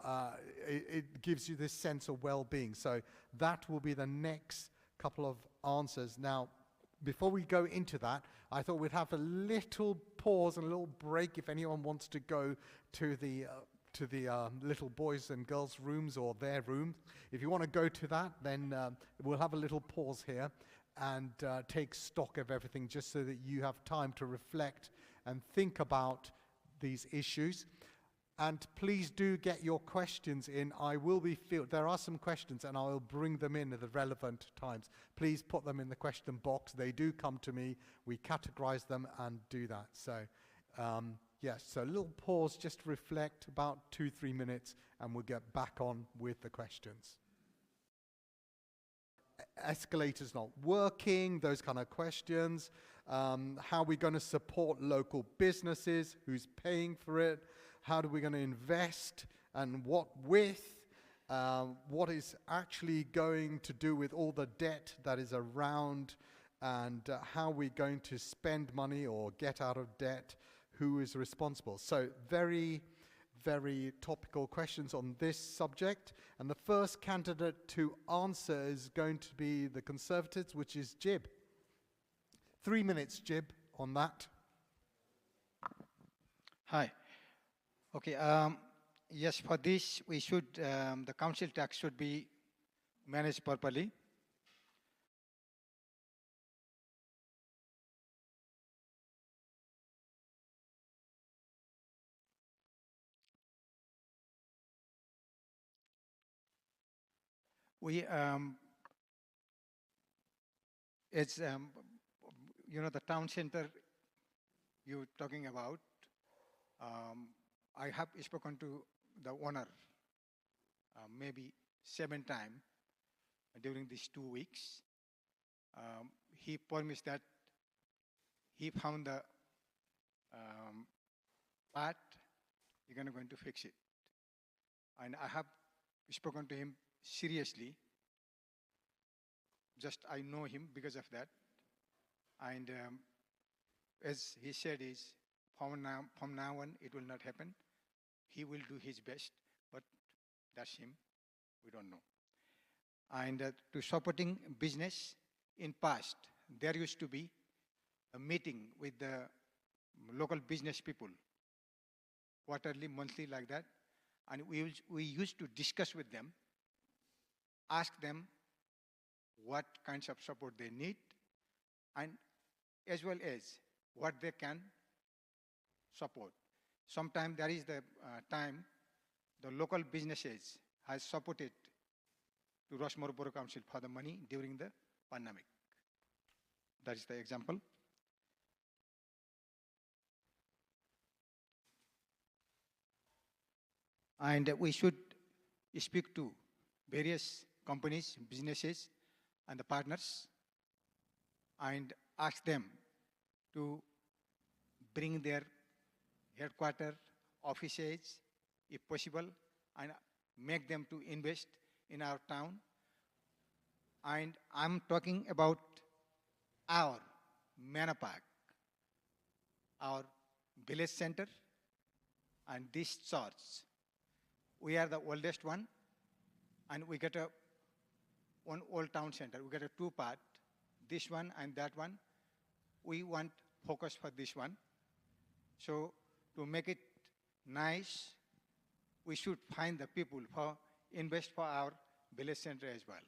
it gives you this sense of well-being. So that will be the next couple of answers. Now, before we go into that, I thought we'd have a little pause and a little break if anyone wants to go to the little boys and girls' rooms or their room. If you want to go to that, then we'll have a little pause here and take stock of everything, just so that you have time to reflect and think about these issues. And please do get your questions in. There are some questions, and I will bring them in at the relevant times. Please put them in the question box. They do come to me. We categorize them and do that. So, yes, so a little pause, just to reflect, about 2-3 minutes, and we'll get back on with the questions. Escalator's not working, those kind of questions. How are we going to support local businesses? Who's paying for it? How are we going to invest, and what with? What is actually going to do with all the debt that is around, and how are we going to spend money or get out of debt? Who is responsible? So very, very topical questions on this subject. And the first candidate to answer is going to be the Conservatives, which is Jib. 3 minutes, Jib, on that. Hi. Okay. Yes, for this, we should, the council tax should be managed properly. We, it's, you know, the town center you're talking about, I have spoken to the owner maybe 7 times during these 2 weeks. He promised that he found the part, he's going to fix it. And I have spoken to him seriously. Just I know him because of that. And as he said, is from now on, it will not happen. He will do his best, but that's him. We don't know. And to supporting business, in past, there used to be a meeting with the local business people, quarterly, monthly, like that. And we used to discuss with them, ask them what kinds of support they need, and as well as what they can support. Sometimes there is the time the local businesses has supported to Rushmore Borough Council for the money during the pandemic. That is the example. And we should speak to various companies, businesses, and the partners, and ask them to bring their headquarters, offices, if possible, and make them to invest in our town. And I'm talking about our Manor Park, our village center, and this church. We are the oldest one, and we get one old town center. We get a 2-part, this one and that one. We want focus for this one. So to make it nice, we should find the people for invest for our village center as well.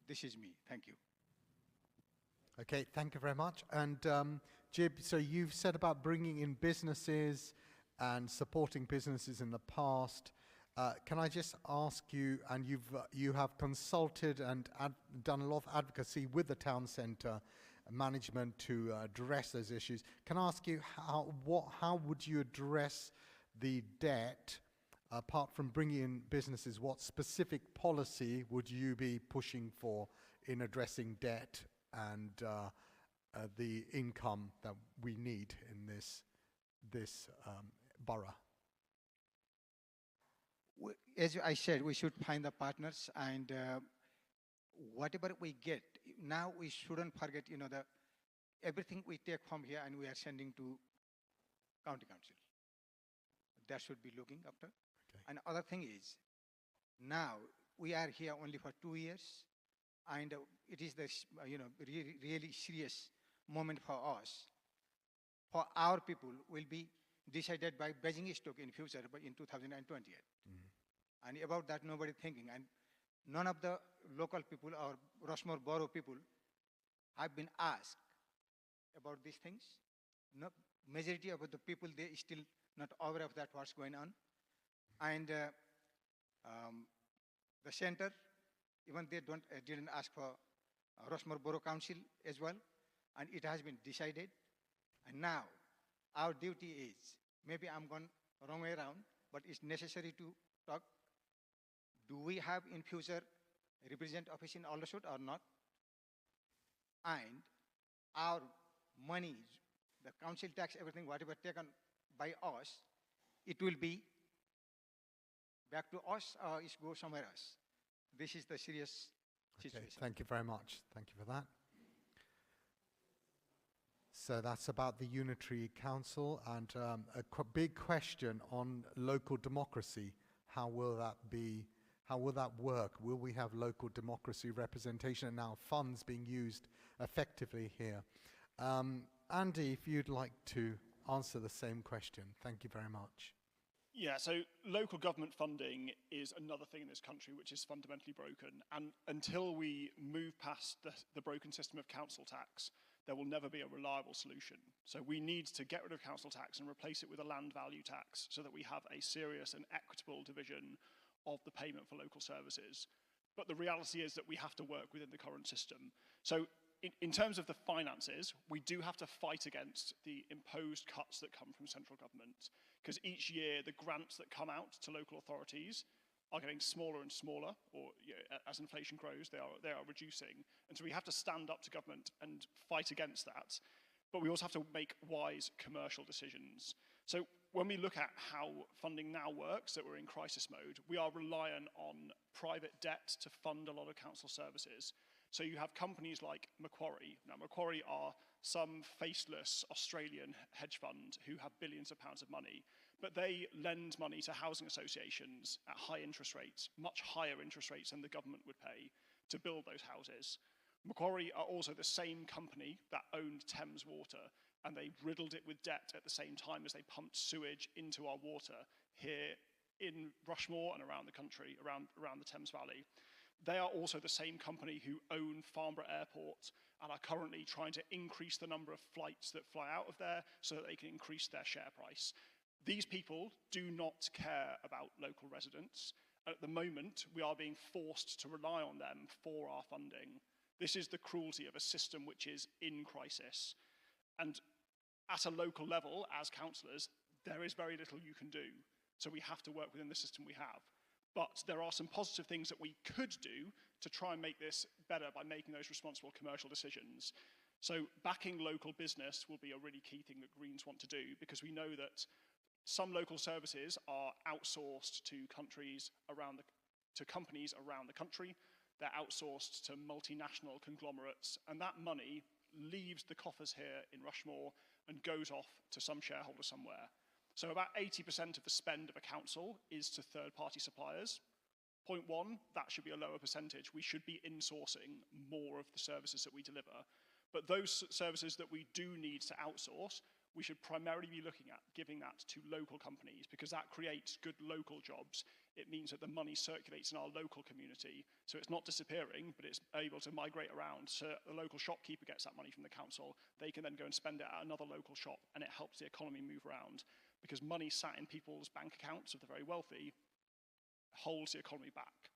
This is me. Thank you. Okay, thank you very much. And Jib, so you've said about bringing in businesses and supporting businesses in the past. Can I just ask you, and you have consulted and done a lot of advocacy with the town centre management to address those issues. Can I ask you how would you address the debt, apart from bringing in businesses? What specific policy would you be pushing for in addressing debt and the income that we need in this borough? As I said, we should find the partners, and whatever we get, now we shouldn't forget, everything we take from here and we are sending to county council. that should be looking after. Okay. And other thing is, now we are here only for 2 years, and it is this, really, really serious moment for us. For our people will be decided by Beijing stock in future, but in 2028. And about that, nobody thinking. And none of the local people or Rushmore Borough people have been asked about these things. No, majority of the people, they still not aware of that, what's going on. And the center, even they didn't ask for Rushmore Borough Council as well, and it has been decided. And now, our duty is, maybe I'm going wrong way around, but it's necessary to talk. Do we have in future a representative office in Aldershot or not? And our money, the council tax, everything, whatever taken by us, it will be back to us or it go somewhere else. This is the serious situation. Thank you very much. Thank you for that. So that's about the Unitary Council, and a big question on local democracy. How will that be? How will that work? Will we have local democracy representation and now funds being used effectively here? Andy, if you'd like to answer the same question. Thank you very much. Yeah, so local government funding is another thing in this country which is fundamentally broken. And until we move past the broken system of council tax, there will never be a reliable solution. So we need to get rid of council tax and replace it with a land value tax so that we have a serious and equitable division of the payment for local services. But the reality is that we have to work within the current system. So in terms of the finances, we do have to fight against the imposed cuts that come from central government, because each year the grants that come out to local authorities are getting smaller and smaller, or as inflation grows, they are reducing. And so we have to stand up to government and fight against that. But we also have to make wise commercial decisions. So when we look at how funding now works, that we're in crisis mode, we are reliant on private debt to fund a lot of council services. So you have companies like Macquarie. Now, Macquarie are some faceless Australian hedge fund who have billions of pounds of money, but they lend money to housing associations at high interest rates, much higher interest rates than the government would pay to build those houses. Macquarie are also the same company that owned Thames Water, and they riddled it with debt at the same time as they pumped sewage into our water here in Rushmore and around the country, around the Thames Valley. They are also the same company who own Farnborough Airport and are currently trying to increase the number of flights that fly out of there so that they can increase their share price. These people do not care about local residents. At the moment, we are being forced to rely on them for our funding. This is the cruelty of a system which is in crisis. And at a local level, as councillors, there is very little you can do. So we have to work within the system we have. But there are some positive things that we could do to try and make this better by making those responsible commercial decisions. So backing local business will be a really key thing that Greens want to do, because we know that some local services are outsourced to companies around the country. They're outsourced to multinational conglomerates, and that money leaves the coffers here in Rushmore and goes off to some shareholder somewhere. So about 80% of the spend of a council is to third-party suppliers. Point one, that should be a lower percentage. We should be insourcing more of the services that we deliver. But those services that we do need to outsource, we should primarily be looking at giving that to local companies, because that creates good local jobs. It means that the money circulates in our local community, so it's not disappearing, but it's able to migrate around. So the local shopkeeper gets that money from the council. They can then go and spend it at another local shop, and it helps the economy move around, because money sat in people's bank accounts of the very wealthy holds the economy back.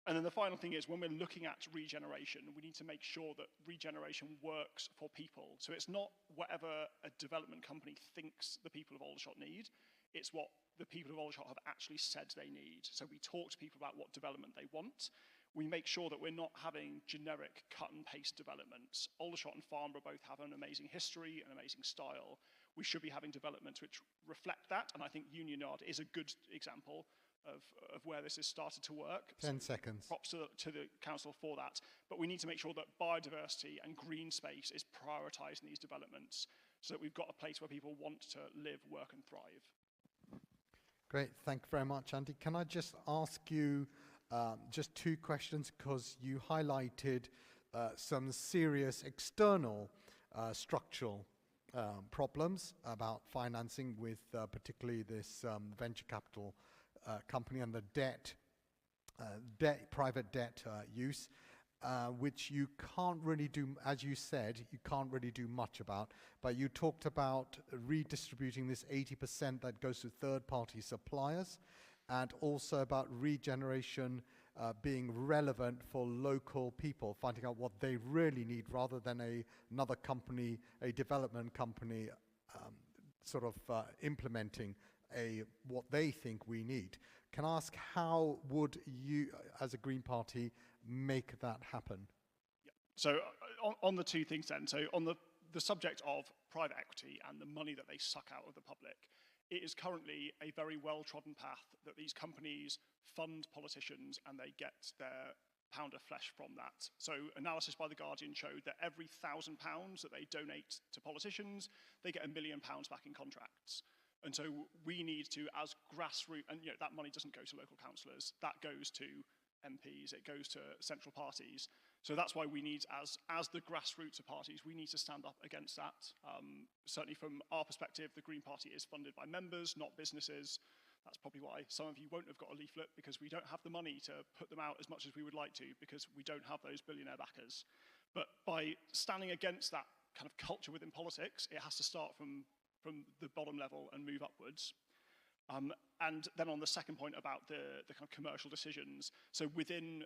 And then the final thing is, when we're looking at regeneration, we need to make sure that regeneration works for people. So it's not whatever a development company thinks the people of Aldershot need, it's what the people of Aldershot have actually said they need. So we talk to people about what development they want. We make sure that we're not having generic cut and paste developments. Aldershot and Farnborough both have an amazing history, an amazing style. We should be having developments which reflect that, and I think Union Yard is a good example of where this has started to work. 10 seconds. Props to the council for that. But we need to make sure that biodiversity and green space is prioritised in these developments. so that we've got a place where people want to live, work and thrive. Great, thank you very much, Andy. Can I just ask you just two questions, because you highlighted some serious external structural problems about financing with particularly this venture capital company and the private debt use, which you can't really do, as you said, you can't really do much about, but you talked about redistributing this 80% that goes to third-party suppliers, and also about regeneration being relevant for local people, finding out what they really need rather than another company, a development company, sort of implementing what they think we need. Can I ask, how would you, as a Green Party, make that happen? Yeah. So on the two things then, so on the subject of private equity and the money that they suck out of the public, it is currently a very well-trodden path that these companies fund politicians and they get their pound of flesh from that. So analysis by The Guardian showed that every £1,000 that they donate to politicians, they get £1 million back in contracts. And so we need to, as grassroots, and that money doesn't go to local councillors, that goes to MPs, it goes to central parties. So that's why we need, as the grassroots of parties, we need to stand up against that. Certainly from our perspective, the Green Party is funded by members, not businesses. That's probably why some of you won't have got a leaflet, because we don't have the money to put them out as much as we would like to, because we don't have those billionaire backers. But by standing against that kind of culture within politics, it has to start from the bottom level and move upwards. And then on the second point about the kind of commercial decisions, so within,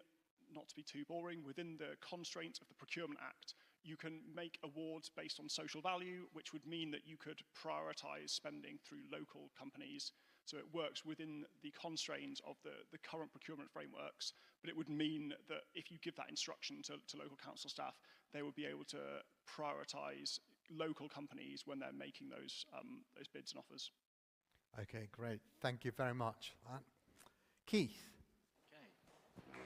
not to be too boring, within the constraints of the Procurement Act, you can make awards based on social value, which would mean that you could prioritise spending through local companies. So it works within the constraints of the current procurement frameworks, but it would mean that if you give that instruction to local council staff, they would be able to prioritise local companies when they're making those bids and offers. Okay, great. Thank you very much. Keith. Okay.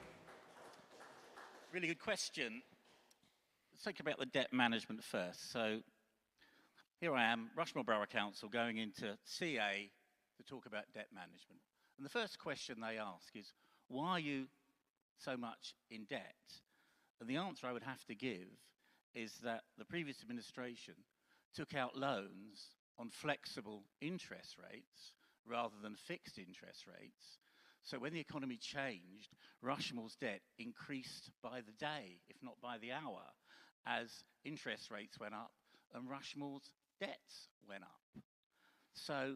Really good question. Let's think about the debt management first. So here I am, Rushmore Borough Council, going into CA to talk about debt management. And the first question they ask is, why are you so much in debt? And the answer I would have to give is that the previous administration took out loans on flexible interest rates rather than fixed interest rates. So when the economy changed, Rushmore's debt increased by the day, if not by the hour, as interest rates went up and Rushmore's debts went up. So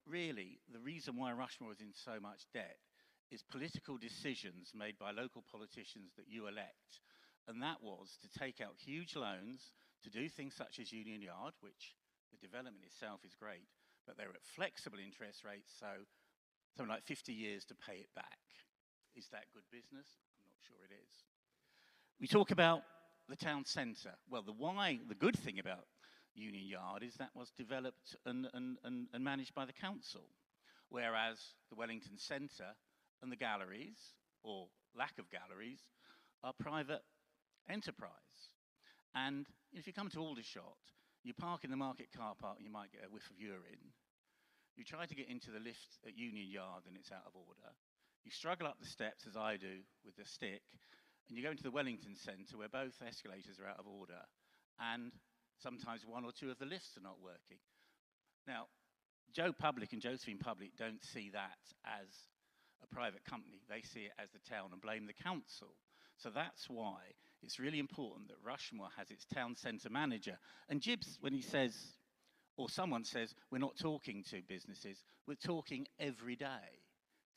really, the reason why Rushmore is in so much debt is political decisions made by local politicians that you elect. And that was to take out huge loans to do things such as Union Yard, which the development itself is great, but they're at flexible interest rates, so something like 50 years to pay it back. Is that good business? I'm not sure it is. We talk about the town centre. Well, the good thing about Union Yard is that was developed and managed by the council, whereas the Wellington Centre and the galleries, or lack of galleries, are private enterprise. And if you come to Aldershot, you park in the market car park and you might get a whiff of urine. You try to get into the lift at Union Yard and it's out of order. You struggle up the steps, as I do, with the stick, and you go into the Wellington Centre where both escalators are out of order and sometimes one or two of the lifts are not working. Now, Joe Public and Josephine Public don't see that as a private company. They see it as the town and blame the council. So that's why it's really important that Rushmore has its town centre manager. And Gibbs, when he says, or someone says, we're not talking to businesses, we're talking every day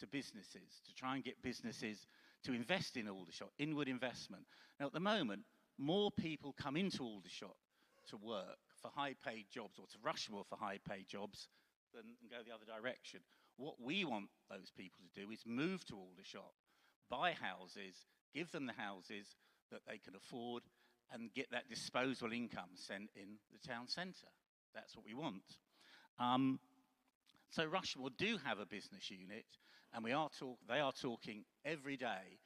to businesses, to try and get businesses to invest in Aldershot, inward investment. Now at the moment, more people come into Aldershot to work for high-paid jobs, or to Rushmore for high-paid jobs, than go the other direction. What we want those people to do is move to Aldershot, buy houses, give them the houses that they can afford, and get that disposable income sent in the town centre. That's what we want. So Rushmore do have a business unit, and they are talking every day.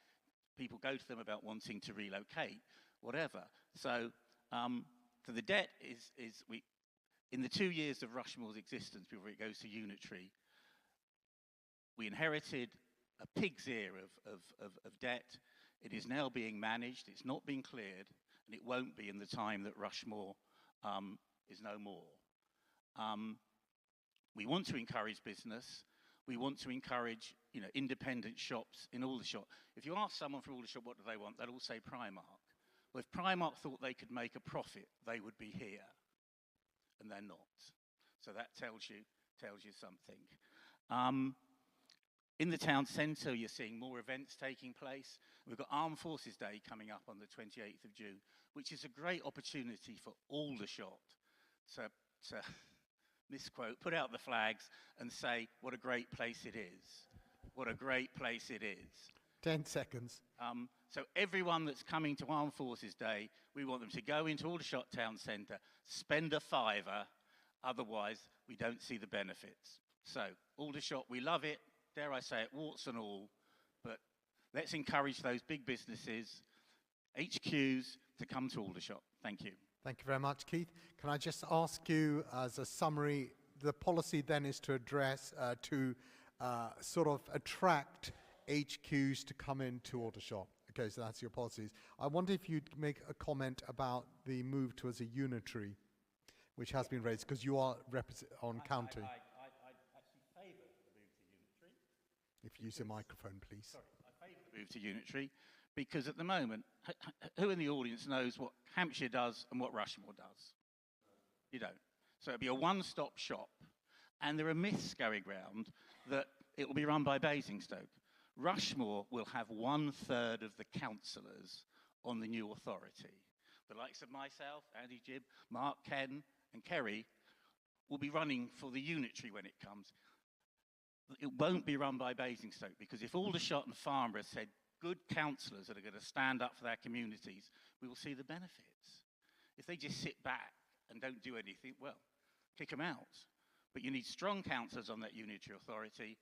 People go to them about wanting to relocate, whatever. So the debt In the 2 years of Rushmore's existence before it goes to unitary, we inherited a pig's ear of debt. It is now being managed, it's not being cleared, and it won't be in the time that Rushmore is no more. We want to encourage business. We want to encourage, independent shops in Aldershot. If you ask someone from Aldershot what do they want, they'll all say Primark. Well, if Primark thought they could make a profit, they would be here, and they're not. So that tells you something. In the town centre, you're seeing more events taking place. We've got Armed Forces Day coming up on the 28th of June, which is a great opportunity for Aldershot to misquote, put out the flags and say what a great place it is. What a great place it is. 10 seconds. So everyone that's coming to Armed Forces Day, we want them to go into Aldershot Town Centre, spend a fiver, otherwise we don't see the benefits. So Aldershot, we love it, dare I say it, warts and all, but let's encourage those big businesses, HQs, to come to Aldershot. Thank you. Thank you very much, Keith. Can I just ask you, as a summary, the policy then is to address, sort of attract HQs to come into Aldershot. Okay, so that's your policies. I wonder if you'd make a comment about the move towards a unitary, which has been raised, because you are on county. I actually favour the move to unitary. If you use a microphone, please. Sorry, I favour the move to unitary, because at the moment, who in the audience knows what Hampshire does and what Rushmore does? You don't. So it'll be a one-stop shop, and there are myths going around that it will be run by Basingstoke. Rushmore will have 1/3 of the councillors on the new authority. The likes of myself, Andy Gibb, Mark, Ken, and Kerry will be running for the unitary when it comes. It won't be run by Basingstoke, because if Aldershot and Farnborough said good councillors that are going to stand up for their communities, we will see the benefits. If they just sit back and don't do anything, well, kick them out. But you need strong councillors on that unitary authority.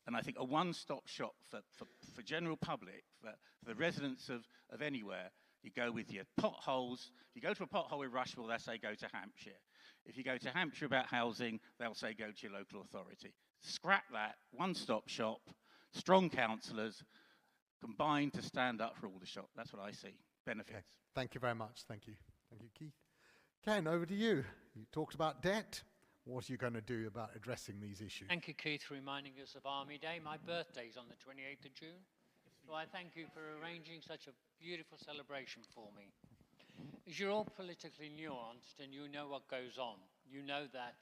And I think a one-stop shop for general public, for the residents of anywhere. You go with your potholes. If you go to a pothole with Rushmore, they'll say go to Hampshire. If you go to Hampshire about housing, they'll say go to your local authority. Scrap that, one-stop shop, strong councillors, combined to stand up for Aldershot. That's what I see. Benefits. Okay. Thank you very much. Thank you. Thank you, Keith. Ken, over to you. You talked about debt. What are you going to do about addressing these issues? Thank you, Keith, for reminding us of Army Day. My birthday's on the 28th of June. So I thank you for arranging such a beautiful celebration for me. As you're all politically nuanced and you know what goes on, you know that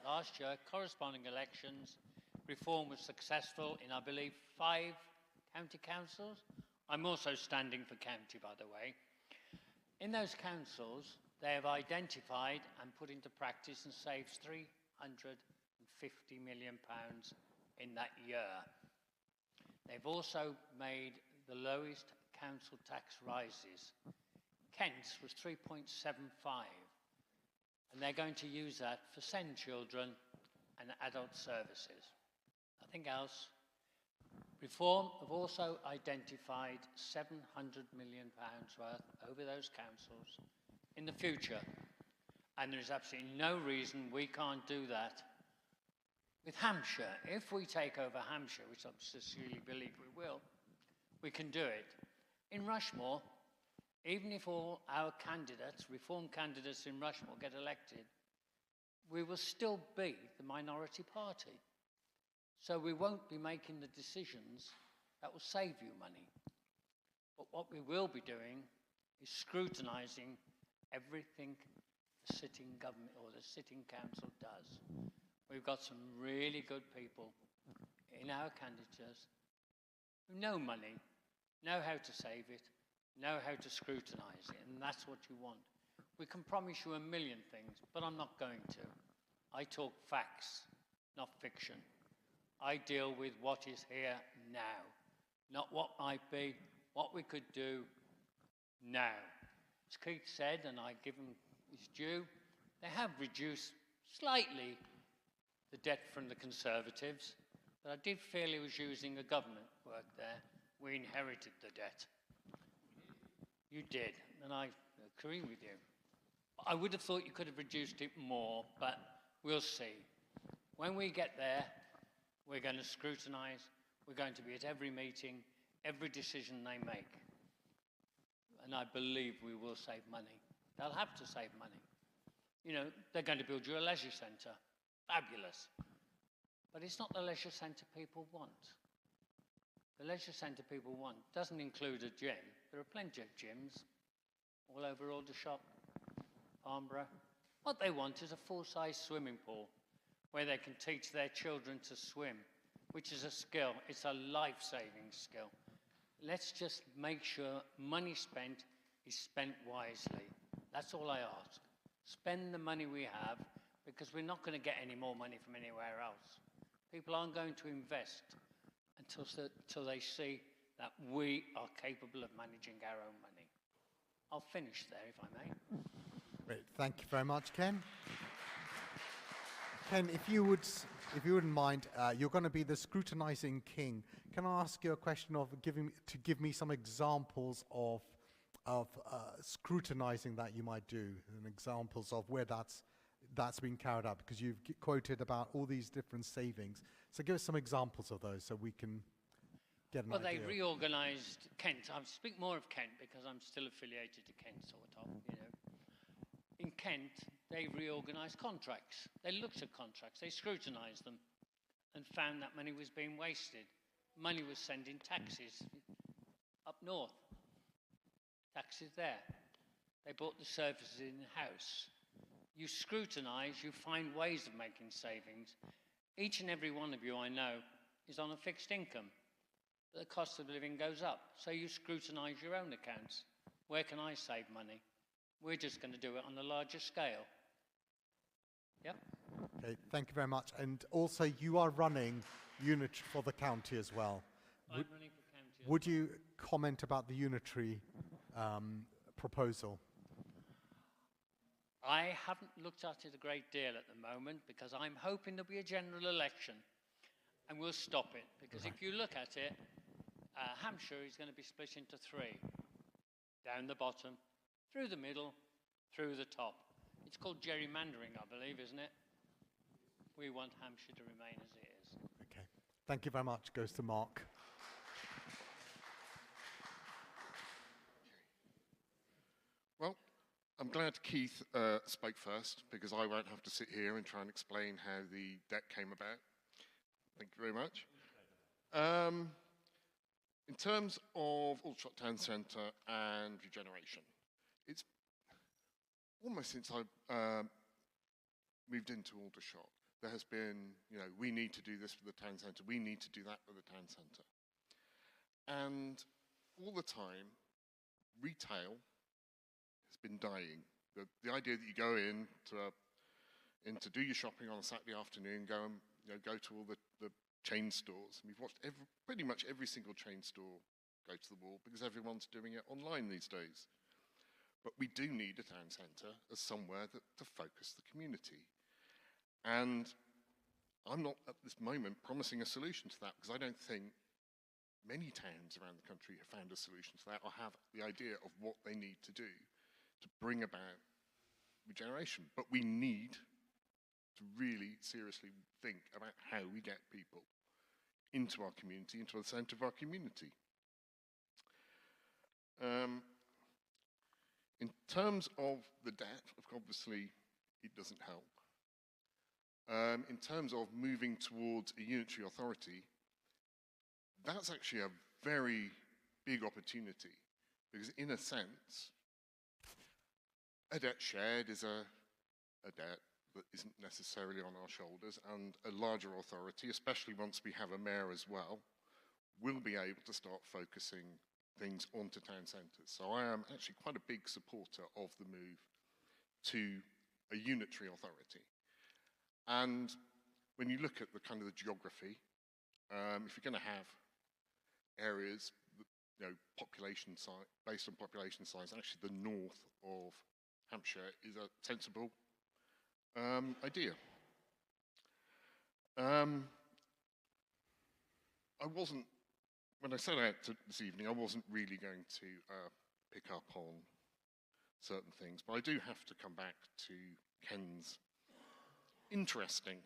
last year, corresponding elections, reform was successful in, I believe, 5 county councils. I'm also standing for county, by the way. In those councils, they have identified and put into practice and saved £350 million in that year. They've also made the lowest council tax rises. Kent's was 3.75, and they're going to use that for SEND children and adult services. Nothing else. Reform have also identified £700 million worth over those councils in the future, and there is absolutely no reason we can't do that with Hampshire. If we take over Hampshire, which I sincerely believe we will, we can do it. In Rushmore, even if all our candidates, reform candidates in Rushmore, get elected, we will still be the minority party. So we won't be making the decisions that will save you money. But what we will be doing is scrutinising everything the sitting government or the sitting council does. We've got some really good people in our candidates who know money, know how to save it, know how to scrutinise it, and that's what you want. We can promise you a million things, but I'm not going to. I talk facts, not fiction. I deal with what is here now, not what might be, what we could do now. As Keith said, and I give him his due, they have reduced slightly the debt from the Conservatives, but I did feel he was using a government work there. We inherited the debt. You did, and I agree with you. But I would have thought you could have reduced it more, but we'll see. When we get there, we're going to scrutinise. We're going to be at every meeting, every decision they make. And I believe we will save money. They'll have to save money. You know, they're going to build you a leisure centre. Fabulous. But it's not the leisure centre people want. The leisure centre people want doesn't include a gym. There are plenty of gyms all over Aldershot, Farnborough. What they want is a full-size swimming pool where they can teach their children to swim, which is a skill. It's a life-saving skill. Let's just make sure money spent is spent wisely. That's all I ask. Spend the money we have, because we're not going to get any more money from anywhere else. People aren't going to invest until they see that we are capable of managing our own money. I'll finish there, if I may. Great. Thank you very much, Ken. Ken, if you wouldn't mind, you're going to be the scrutinizing king. Can I ask you a question of give me some examples of scrutinizing that you might do, and examples of where that's been carried out, because you've quoted about all these different savings. So give us some examples of those so we can get an idea. Well, they reorganised Kent. I'll speak more of Kent because I'm still affiliated to Kent, sort of, you know. In Kent, they reorganised contracts. They looked at contracts, they scrutinised them and found that money was being wasted. Money was sent in taxes up north. Taxes there. They bought the services in-house. You scrutinise, you find ways of making savings. Each and every one of you I know is on a fixed income. The cost of living goes up, so you scrutinise your own accounts. Where can I save money? We're just going to do it on a larger scale. Yep. Okay, thank you very much. And also, you are running unitary for the county as well. I'm running for county. Would you comment about the unitary proposal? I haven't looked at it a great deal at the moment because I'm hoping there'll be a general election and we'll stop it. Because if you look at it, Hampshire is going to be split into three. Down the bottom, through the middle, through the top. It's called gerrymandering, I believe, isn't it? We want Hampshire to remain as it is. Okay. Thank you very much. Goes to Mark. Well, I'm glad Keith spoke first, because I won't have to sit here and try and explain how the debt came about. Thank you very much. In terms of Aldershot Town Centre and regeneration, it's almost since I moved into Aldershot, there has been, you know, we need to do this for the town centre, we need to do that for the town centre. And all the time, retail has been dying. The idea that you go in to do your shopping on a Saturday afternoon, go and go to all the chain stores. And we've watched pretty much every single chain store go to the wall because everyone's doing it online these days. But we do need a town centre as somewhere to focus the community. And I'm not at this moment promising a solution to that, because I don't think many towns around the country have found a solution to that or have the idea of what they need to do to bring about regeneration. But we need to really seriously think about how we get people into our community, into the centre of our community. In terms of the debt, obviously, it doesn't help. In terms of moving towards a unitary authority, that's actually a very big opportunity, because in a sense, a debt shared is a debt that isn't necessarily on our shoulders, and a larger authority, especially once we have a mayor as well, will be able to start focusing things onto town centres. So I am actually quite a big supporter of the move to a unitary authority. And when you look at the kind of the geography, if you're going to have areas that, population size, based on population size, actually the north of Hampshire is a sensible idea. When I set out this evening, I wasn't really going to pick up on certain things. But I do have to come back to Ken's interesting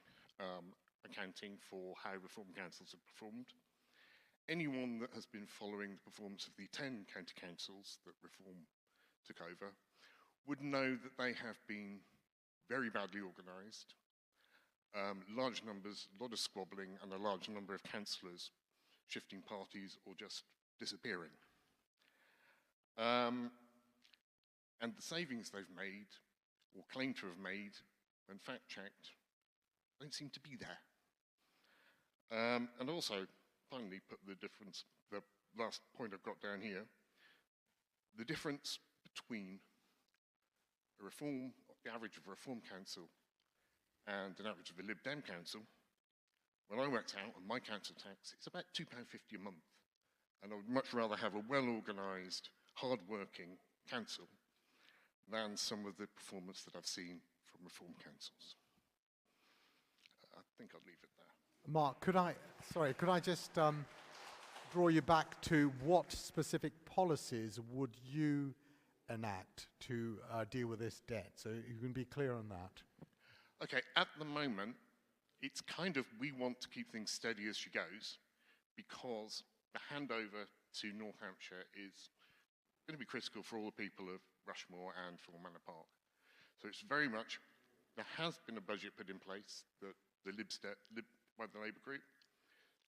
accounting for how reform councils have performed. Anyone that has been following the performance of the 10 county councils that reform took over would know that they have been very badly organised, large numbers, a lot of squabbling, and a large number of councillors shifting parties or just disappearing. And the savings they've made, or claim to have made, when fact-checked, don't seem to be there. And also, finally, put the difference, the last point I've got down here, the difference between a reform, the average of a reform council and an average of a Lib Dem council, when I worked out on my council tax, it's about £2.50 a month. And I would much rather have a well-organised, hard-working council than some of the performance that I've seen from reform councils. I think I'll leave it there. Mark, could I just draw you back to what specific policies would you enact to deal with this debt? So you can be clear on that. Okay, at the moment, it's kind of, we want to keep things steady as she goes, because the handover to North Hampshire is going to be critical for all the people of Rushmore and for Manor Park. So it's very much, there has been a budget put in place that by the Labour group.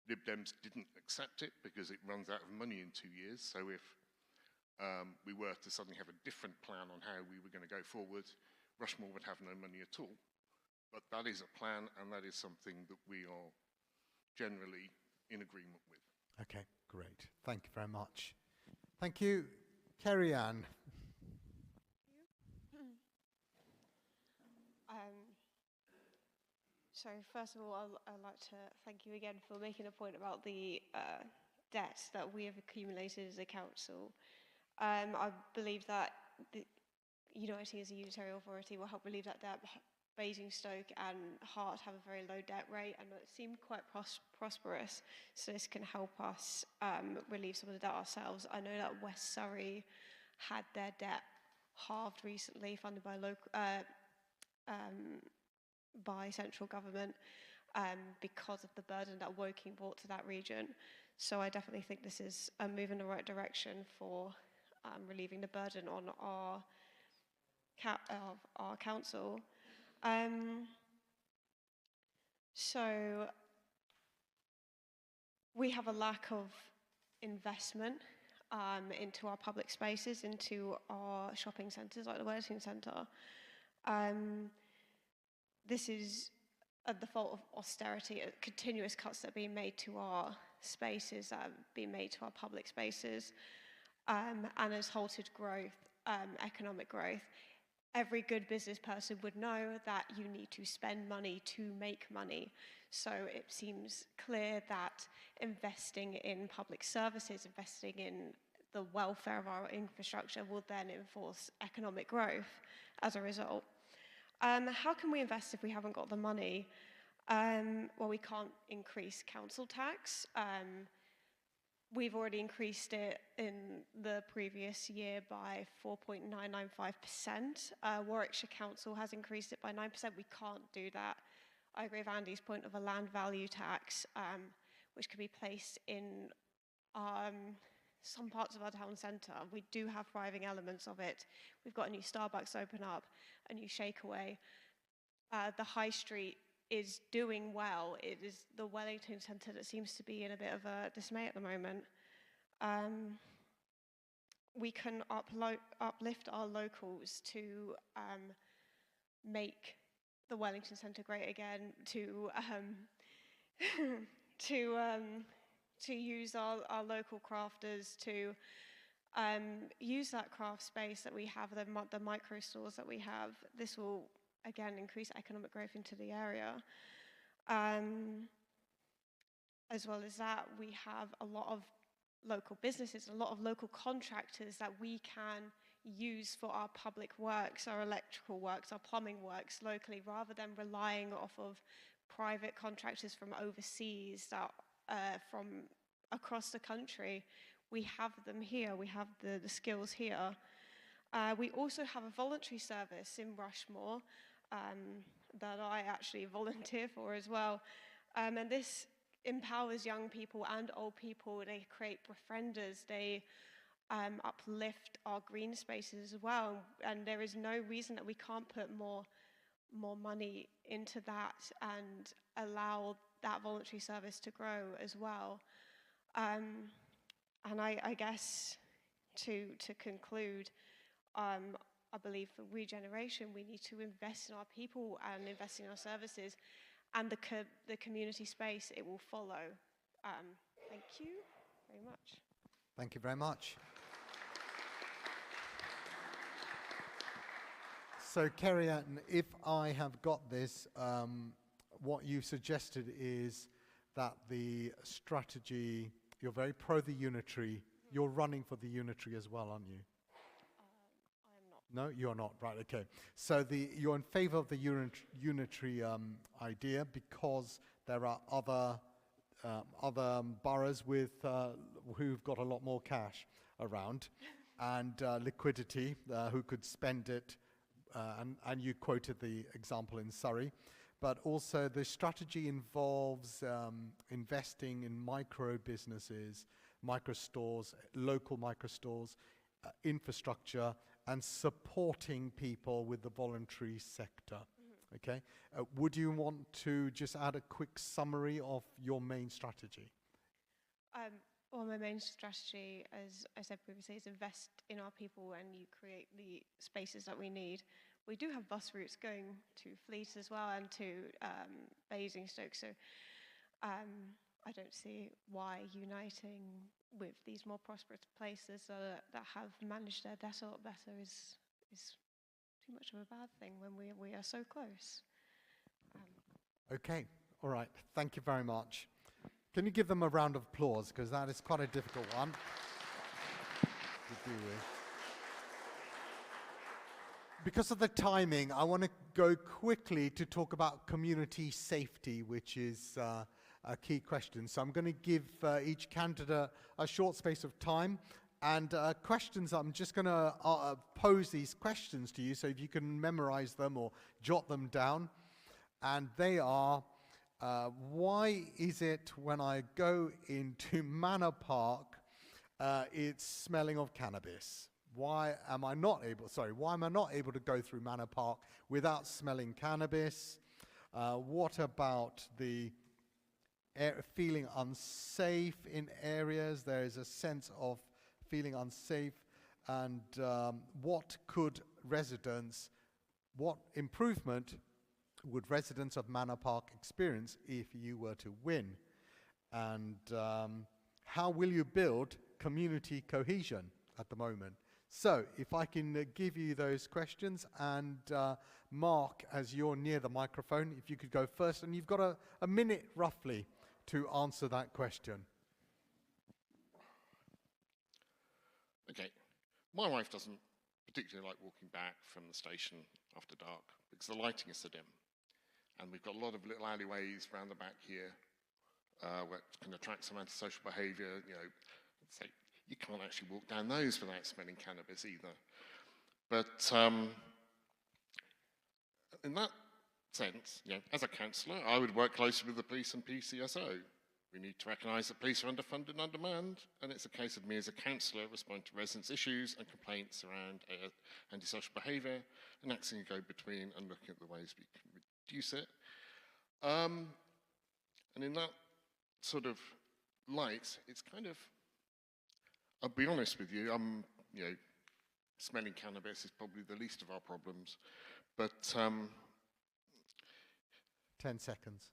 Lib Dems didn't accept it because it runs out of money in 2 years. So if we were to suddenly have a different plan on how we were going to go forward, Rushmore would have no money at all. But that is a plan, and that is something that we are generally in agreement with. Okay, great. Thank you very much. Thank you. Kerry Ann. So first of all, I'd like to thank you again for making a point about the debt that we have accumulated as a council. I believe that uniting as a unitary authority will help relieve that debt. Basingstoke and Hart have a very low debt rate and it seemed quite prosperous, so this can help us relieve some of the debt ourselves. I know that West Surrey had their debt halved recently, funded by by central government because of the burden that Woking brought to that region. So I definitely think this is a move in the right direction for relieving the burden on our council. So we have a lack of investment into our public spaces, into our shopping centres like the Wellington Centre. This is at the fault of austerity, continuous cuts that are being made to our spaces, that have been made to our public spaces, and has halted growth, economic growth. Every good business person would know that you need to spend money to make money. So it seems clear that investing in public services, investing in the welfare of our infrastructure will then enforce economic growth as a result. How can we invest if we haven't got the money? Well, we can't increase council tax. We've already increased it in the previous year by 4.995%. Warwickshire Council has increased it by 9%. We can't do that. I agree with Andy's point of a land value tax, which could be placed in some parts of our town centre. We do have thriving elements of it. We've got a new Starbucks open up, a new Shakeaway. The High Street is doing well. It is the Wellington Centre that seems to be in a bit of a dismay at the moment. We can uplift our locals to make the Wellington Centre great again, to use our local crafters, to use that craft space that we have, the micro stores that we have. This will again increase economic growth into the area. As well as that, we have a lot of local businesses, a lot of local contractors that we can use for our public works, our electrical works, our plumbing works locally, rather than relying off of private contractors from overseas, that from across the country. We have them here, we have the skills here. We also have a voluntary service in Rushmore that I actually volunteer for as well. And this empowers young people and old people. They create befrienders. They uplift our green spaces as well. And there is no reason that we can't put more money into that and allow that voluntary service to grow as well. And I guess to conclude, I believe for regeneration, we need to invest in our people and invest in our services, and the community space, it will follow. Thank you very much. Thank you very much. So, Kerry-Ann, if I have got this, what you suggested is that the strategy, you're very pro the unitary, you're running for the unitary as well, aren't you? I am not. No, you're not, right, okay. So you're in favor of the unitary idea because there are other boroughs with who've got a lot more cash around and liquidity, who could spend it, and you quoted the example in Surrey. But also the strategy involves investing in micro businesses, micro stores, local micro stores, infrastructure, and supporting people with the voluntary sector. Okay? Would you want to just add a quick summary of your main strategy? Well, my main strategy, as I said previously, is invest in our people, and you create the spaces that we need. We do have bus routes going to Fleet as well and to Basingstoke, so I don't see why uniting with these more prosperous places that have managed their debt a lot better is too much of a bad thing when we are so close. Okay, all right, thank you very much. Can you give them a round of applause, because that is quite a difficult one to deal with. Because of the timing, I want to go quickly to talk about community safety, which is a key question. So I'm going to give each candidate a short space of time. And questions, I'm just going to pose these questions to you, so if you can memorize them or jot them down. And they are, why is it when I go into Manor Park, it's smelling of cannabis? Why am I not able to go through Manor Park without smelling cannabis? What about the feeling unsafe in areas? There is a sense of feeling unsafe. And what improvement would residents of Manor Park experience if you were to win? And how will you build community cohesion at the moment? So, if I can give you those questions, and Mark, as you're near the microphone, if you could go first, and you've got a minute roughly to answer that question. Okay. My wife doesn't particularly like walking back from the station after dark because the lighting is so dim. And we've got a lot of little alleyways around the back here where it can attract some antisocial behaviour. You know, say, you can't actually walk down those without smelling cannabis either. But in that sense, you know, as a councillor, I would work closely with the police and PCSO. We need to recognise that police are underfunded and undermanned, and it's a case of me as a councillor responding to residents' issues and complaints around antisocial behaviour and acting a go-between and looking at the ways we can reduce it. And in that sort of light, it's kind of, I'll be honest with you, you know, smelling cannabis is probably the least of our problems, but 10 seconds.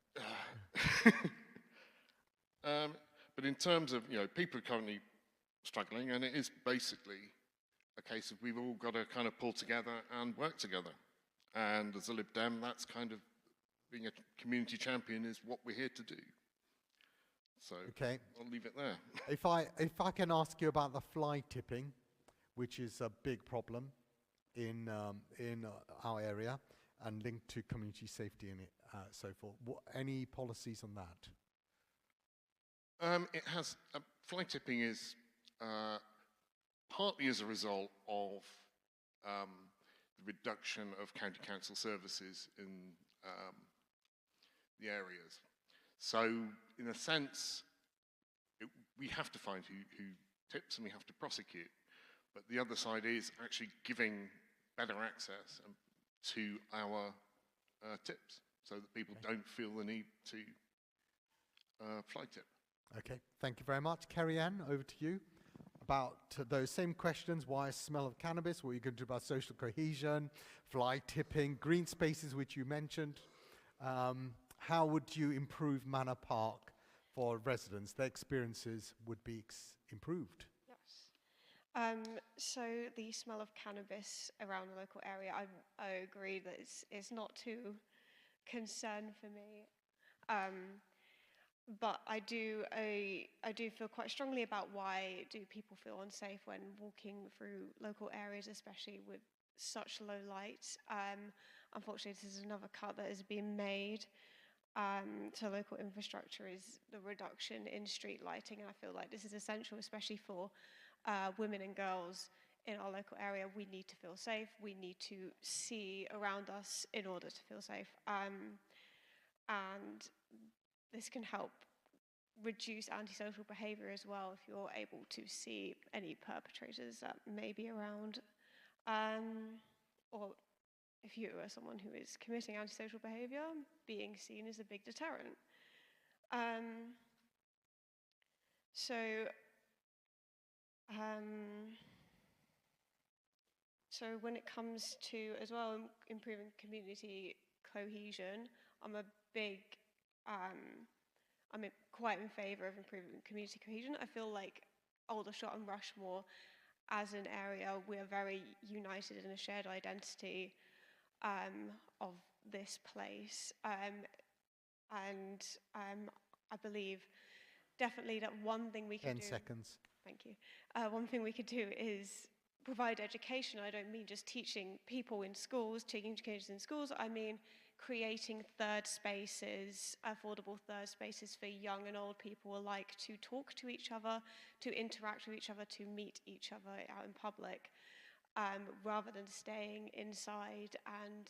But in terms of, you know, people are currently struggling, and it is basically a case of we've all got to kind of pull together and work together. And as a Lib Dem, that's kind of being a community champion is what we're here to do. So okay. I'll leave it there. If I can ask you about the fly tipping, which is a big problem in our area and linked to community safety and so forth. Any policies on that? It has, fly tipping is partly as a result of the reduction of county council services in the areas. So, in a sense, we have to find who tips and we have to prosecute. But the other side is actually giving better access to our tips so that people don't feel the need to fly tip. Okay, thank you very much. Kerry Ann, over to you. About those same questions, why smell of cannabis, what are you going to do about social cohesion, fly tipping, green spaces, which you mentioned. How would you improve Manor Park for residents? Their experiences would be improved. Yes. So the smell of cannabis around the local area, I agree that it's not too concern for me. But I do feel quite strongly about why do people feel unsafe when walking through local areas, especially with such low light. Unfortunately, this is another cut that is being made to local infrastructure, is the reduction in street lighting, and I feel like this is essential, especially for women and girls in our local area. We need to feel safe. We need to see around us in order to feel safe. And this can help reduce antisocial behaviour as well if you're able to see any perpetrators that may be around, or if you are someone who is committing antisocial behaviour, being seen is a big deterrent. So when it comes to, as well, improving community cohesion, I'm quite in favour of improving community cohesion. I feel like Aldershot and Rushmore, as an area, we are very united in a shared identity of this place. And I believe definitely that one thing we could do... 10 seconds. Thank you. One thing we could do is provide education. I don't mean just teaching people in schools, teaching kids in schools. I mean creating third spaces, affordable third spaces for young and old people alike to talk to each other, to interact with each other, to meet each other out in public, rather than staying inside and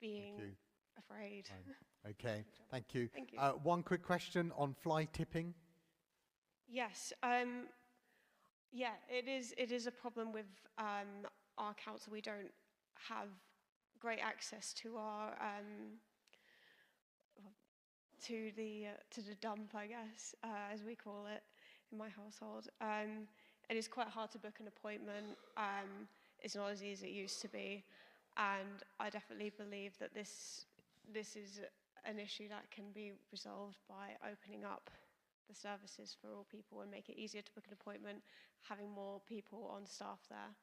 being afraid. Okay, thank you. Thank you. One quick question on fly tipping. Yes, yeah, it is a problem with our council. We don't have great access to our to the dump, I guess, as we call it in my household. It is quite hard to book an appointment. It's not as easy as it used to be, and I definitely believe that this is an issue that can be resolved by opening up the services for all people and make it easier to book an appointment, having more people on staff there.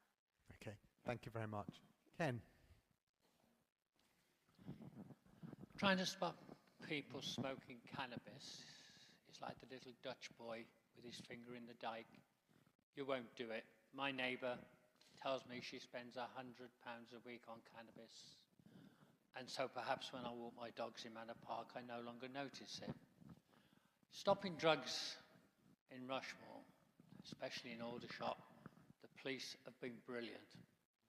Okay, thank you very much. Ken? Trying to stop people smoking cannabis is like the little Dutch boy with his finger in the dike. You won't do it. My neighbour tells me she spends £100 a week on cannabis. And so perhaps when I walk my dogs in Manor Park, I no longer notice it. Stopping drugs in Rushmore, especially in Aldershot, the police have been brilliant.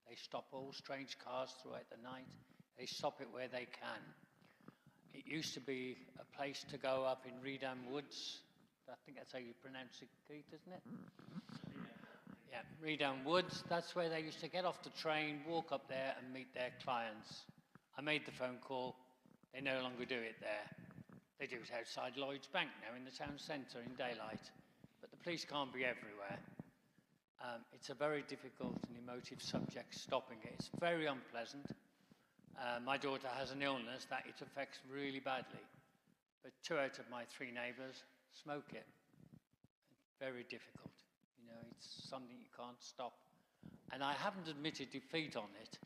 They stop all strange cars throughout the night. They stop it where they can. It used to be a place to go up in Reedham Woods. I think that's how you pronounce it, Keith, isn't it? Yeah, Reedham Woods. That's where they used to get off the train, walk up there and meet their clients. I made the phone call. They no longer do it there. They do it outside Lloyd's Bank now in the town centre in daylight. But the police can't be everywhere. It's a very difficult and emotive subject, stopping it. It's very unpleasant. My daughter has an illness that it affects really badly. But 2 out of my 3 neighbours smoke it. It's very difficult. You know, it's something you can't stop. And I haven't admitted defeat on it,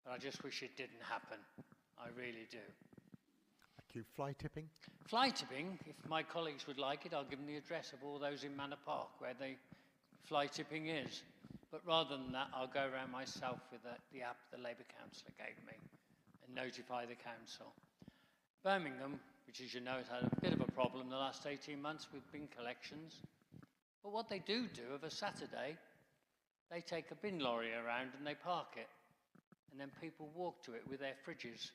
but I just wish it didn't happen. I really do. Thank you. Fly tipping? Fly tipping, if my colleagues would like it, I'll give them the address of all those in Manor Park where the fly tipping is. But rather than that, I'll go around myself with the app the Labour councillor gave me and notify the council. Birmingham, which as you know has had a bit of a problem the last 18 months with bin collections. But what they do of a Saturday, they take a bin lorry around and they park it. and then people walk to it with their fridges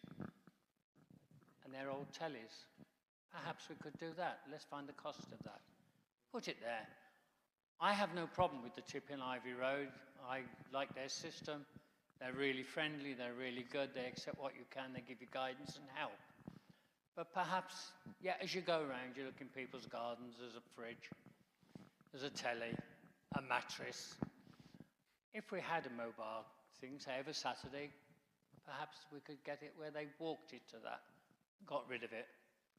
and their old tellies. Perhaps we could do that. Let's find the cost of that. Put it there. I have no problem with the tip in Ivy Road. I like their system. They're really friendly, they're really good, they accept what you can, they give you guidance and help. But perhaps, yeah, as you go around, you look in people's gardens, there's a fridge, there's a telly, a mattress. If we had a mobile thing, say every Saturday, perhaps we could get it where they walked it to that, got rid of it.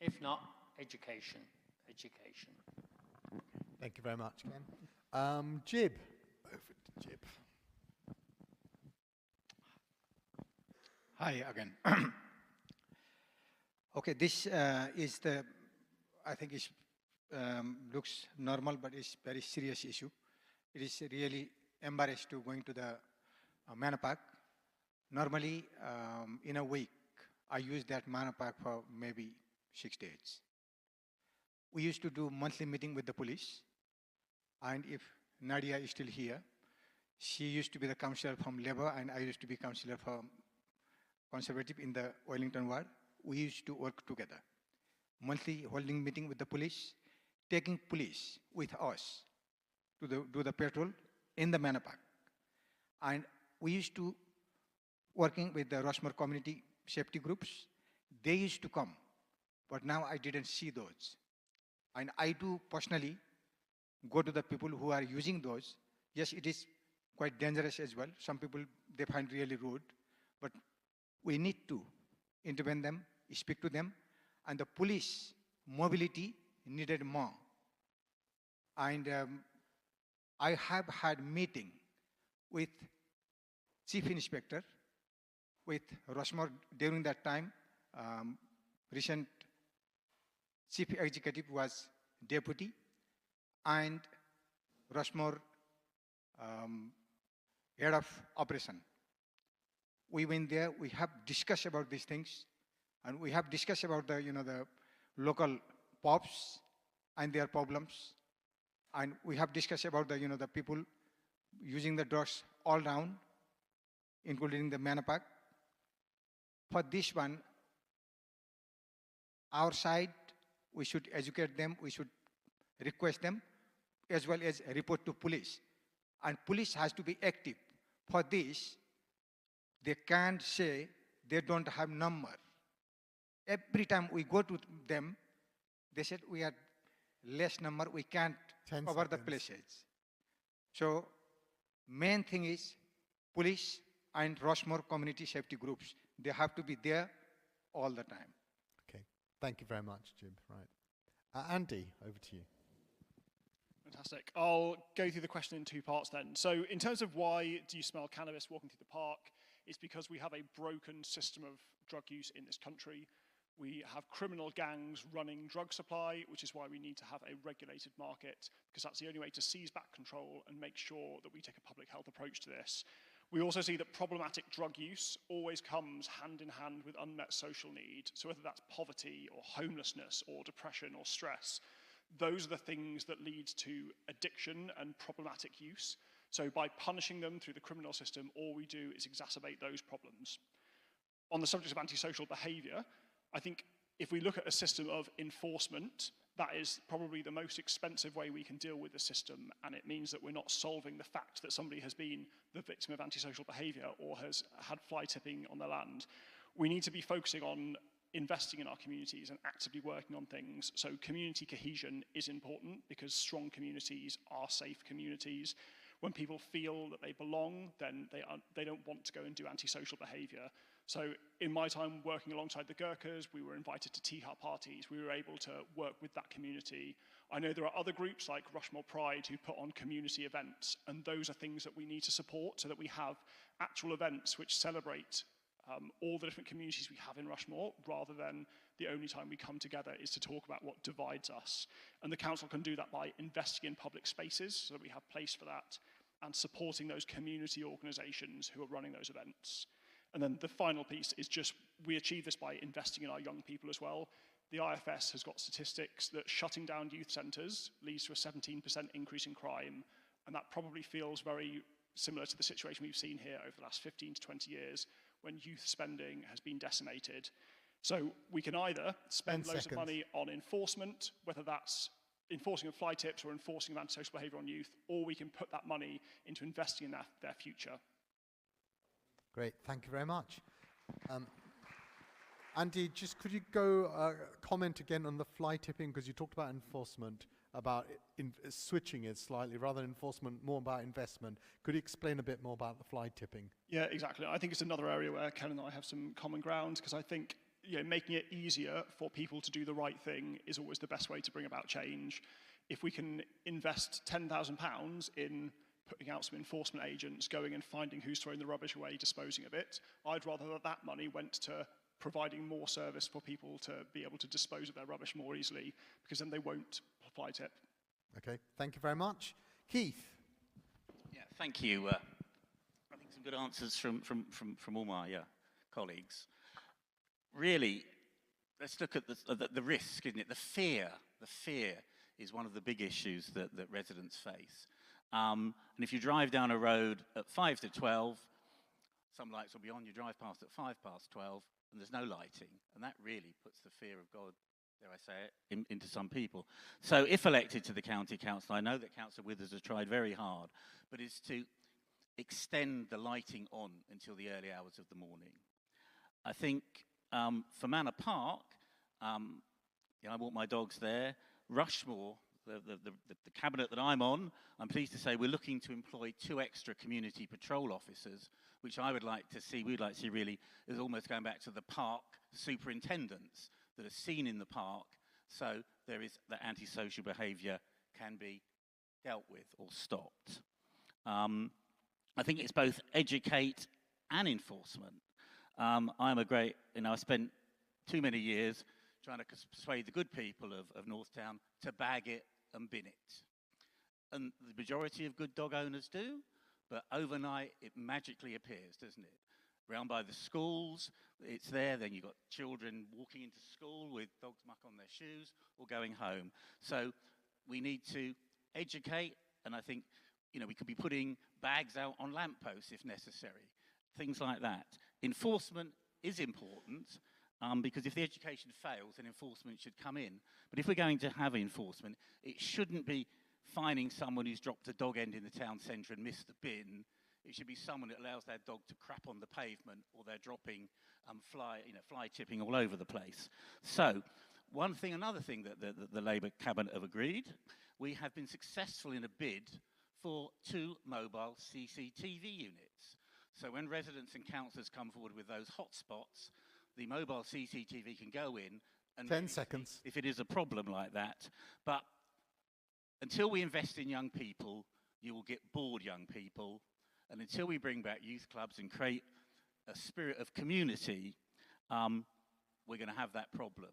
If not, education, education. Thank you very much, Ken. Jib. Over to Jib. Hi again. Okay, this is the, I think it looks normal, but it's very serious issue. It is really embarrassed to going to the Manor Park. Normally, in a week, I use that Manor Park for maybe 6 days. We used to do monthly meeting with the police, and if Nadia is still here, she used to be the councillor from Labour, and I used to be councillor from Conservative in the Wellington ward. We used to work together. Monthly holding meeting with the police, taking police with us to do the patrol in the Manor Park. And we used to working with the Rushmore community safety groups. They used to come, but now I didn't see those. And I do personally go to the people who are using those. Yes, it is quite dangerous as well. Some people, they find really rude, but we need to intervene them, speak to them, and the police mobility needed more. And I have had meeting with Chief Inspector, with Rushmore during that time. Recent Chief Executive was Deputy, and Rushmore Head of Operation. We went there, we have discussed about these things, and we have discussed about the, the local pubs and their problems, and we have discussed about the, the people using the drugs all down, including the Manor Park. For this one, our side, we should educate them, we should request them, as well as report to police. And police has to be active. For this, they can't say they don't have number. Every time we go to them, they said we are less number, we can't cover the places. So main thing is police and Rushmore community safety groups. They have to be there all the time. Okay, thank you very much, Jim. Right. Andy, over to you. Fantastic. I'll go through the question in two parts then. So in terms of why do you smell cannabis walking through the park, it's because we have a broken system of drug use in this country. We have criminal gangs running drug supply, which is why we need to have a regulated market, because that's the only way to seize back control and make sure that we take a public health approach to this. We also see that problematic drug use always comes hand in hand with unmet social need. So whether that's poverty or homelessness or depression or stress, those are the things that lead to addiction and problematic use. So by punishing them through the criminal system, all we do is exacerbate those problems. On the subject of antisocial behaviour, I think if we look at a system of enforcement, that is probably the most expensive way we can deal with the system, and it means that we're not solving the fact that somebody has been the victim of antisocial behaviour or has had fly tipping on their land. We need to be focusing on investing in our communities and actively working on things. So community cohesion is important because strong communities are safe communities. When people feel that they belong, then they don't want to go and do antisocial behaviour. So in my time working alongside the Gurkhas, we were invited to tea hut parties. We were able to work with that community. I know there are other groups like Rushmore Pride who put on community events, and those are things that we need to support so that we have actual events which celebrate all the different communities we have in Rushmore, rather than the only time we come together is to talk about what divides us. And the council can do that by investing in public spaces so that we have place for that, and supporting those community organisations who are running those events. And then the final piece is just, we achieve this by investing in our young people as well. The IFS has got statistics that shutting down youth centres leads to a 17% increase in crime, and that probably feels very similar to the situation we've seen here over the last 15 to 20 years, when youth spending has been decimated. So we can either spend 10 loads of seconds. money on enforcement, whether that's enforcing of fly tips or enforcing of antisocial behaviour on youth, or we can put that money into investing in their future. Great, thank you very much. Andy, just could you go comment again on the fly tipping, because you talked about enforcement, about switching it slightly, rather than enforcement, more about investment. Could you explain a bit more about the fly tipping? Yeah, exactly. I think it's another area where Ken and I have some common ground, because I think making it easier for people to do the right thing is always the best way to bring about change. If we can invest £10,000 in putting out some enforcement agents, going and finding who's throwing the rubbish away, disposing of it, I'd rather that money went to providing more service for people to be able to dispose of their rubbish more easily, because then they won't fly tip. Okay, thank you very much. Keith? Yeah, thank you. I think some good answers from all my colleagues. Really, let's look at the risk, isn't it? The fear is one of the big issues that residents face. And if you drive down a road at 5 to 12, some lights will be on, you drive past at 5 past 12, and there's no lighting. And that really puts the fear of God, dare I say it, into some people. So if elected to the county council, I know that Councillor Withers has tried very hard, but it's to extend the lighting on until the early hours of the morning. I think for Manor Park, I walk my dogs there. Rushmore, the cabinet that I'm on, I'm pleased to say we're looking to employ 2 extra community patrol officers, which I would like to see, we'd like to see really, is almost going back to the park superintendents that are seen in the park, so there is that antisocial behaviour can be dealt with or stopped. I think it's both educate and enforcement. I'm a great, I spent too many years trying to persuade the good people of Northtown to bag it and bin it. And the majority of good dog owners do, but overnight it magically appears, doesn't it? Round by the schools, it's there, then you've got children walking into school with dog's muck on their shoes or going home. So we need to educate, and I think, we could be putting bags out on lampposts if necessary, things like that. Enforcement is important, because if the education fails, then enforcement should come in. But if we're going to have enforcement, it shouldn't be fining someone who's dropped a dog end in the town centre and missed the bin. It should be someone that allows their dog to crap on the pavement, or they're dropping fly tipping all over the place. So, another thing that the Labour cabinet have agreed, we have been successful in a bid for 2 mobile CCTV units. So when residents and councillors come forward with those hotspots, the mobile CCTV can go in and 10 seconds. if it is a problem like that. But until we invest in young people, you will get bored young people. And until we bring back youth clubs and create a spirit of community, we're going to have that problem.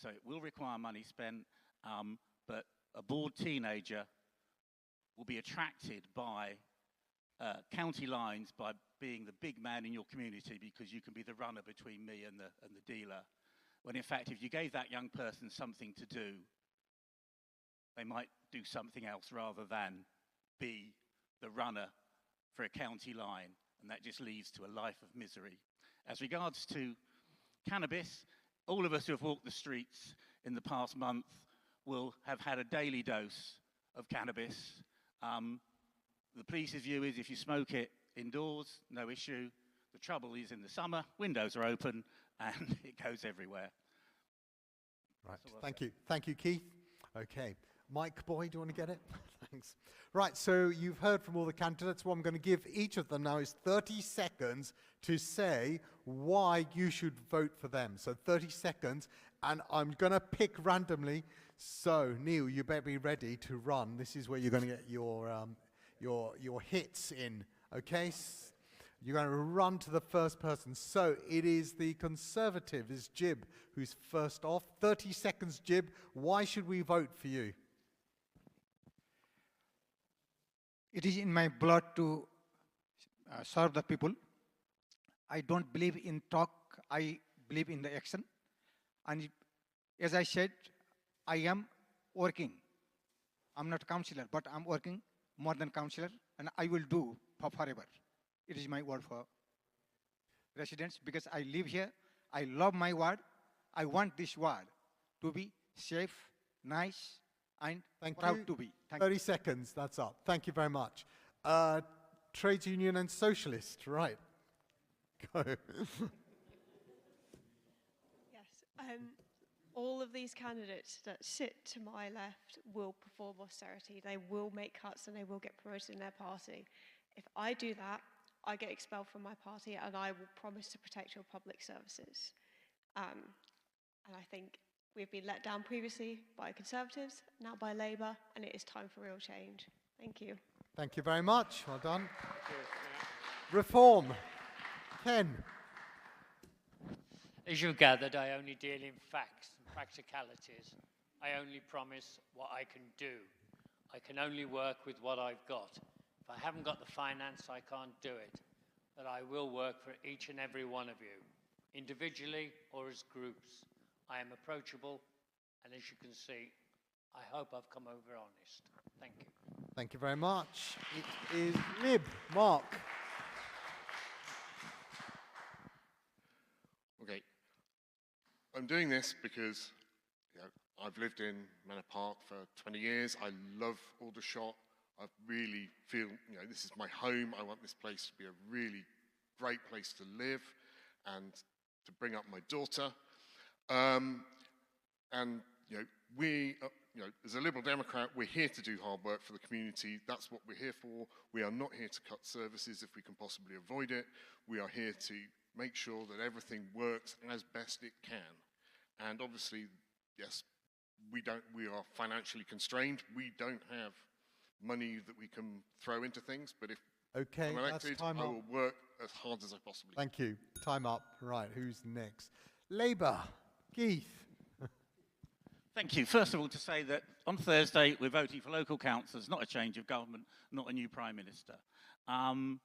So it will require money spent, but a bored teenager will be attracted by county lines, by being the big man in your community, because you can be the runner between me and the dealer. When in fact, if you gave that young person something to do, they might do something else rather than be the runner for a county line, and that just leads to a life of misery. As regards to cannabis, all of us who have walked the streets in the past month will have had a daily dose of cannabis. The police's view is if you smoke it indoors, no issue. The trouble is in the summer, windows are open, and it goes everywhere. Right, thank you. Thank you, Keith. Okay. Mike Boy, do you want to get it? Thanks. Right, so you've heard from all the candidates. What I'm going to give each of them now is 30 seconds to say why you should vote for them. So 30 seconds, and I'm going to pick randomly. So, Neil, you better be ready to run. This is where you're going to get your hits in, okay? You're going to run to the first person. So it is the Conservative, is Jib, who's first off. 30 seconds, Jib. Why should we vote for you? It is in my blood to serve the people. I don't believe in talk, I believe in the action. And as I said, I am working. I'm not a councillor, but I'm working more than councillor, and I will do for forever. It is my word for. residents because I live here. I love my ward. I want this ward to be safe, nice, and proud to be. Thank 30 seconds, that's up. Thank you very much. Trades union and socialist, right. Go. Yes. All of these candidates that sit to my left will perform austerity. They will make cuts and they will get promoted in their party. If I do that, I get expelled from my party and I will promise to protect your public services. And I think we've been let down previously by Conservatives, now by Labour, and it is time for real change. Thank you. Thank you very much. Well done. Reform. Ken. As you gathered, I only deal in facts and practicalities. I only promise what I can do. I can only work with what I've got. If I haven't got the finance, I can't do it. But I will work for each and every one of you, individually or as groups. I am approachable, and as you can see, I hope I've come over honest. Thank you. Thank you very much. It is Lib. Mark. Okay. I'm doing this because I've lived in Manor Park for 20 years. I love Aldershot. I really feel, this is my home. I want this place to be a really great place to live and to bring up my daughter. We, as a Liberal Democrat, we're here to do hard work for the community. That's what we're here for. We are not here to cut services if we can possibly avoid it. We are here to make sure that everything works as best it can. And obviously, yes, we are financially constrained. We don't have money that we can throw into things, but if I'm elected, I will work as hard as I possibly can. Thank you. Time up. Right, who's next? Labour. Keith. Thank you. First of all, to say that on Thursday, we're voting for local councillors, not a change of government, not a new Prime Minister. I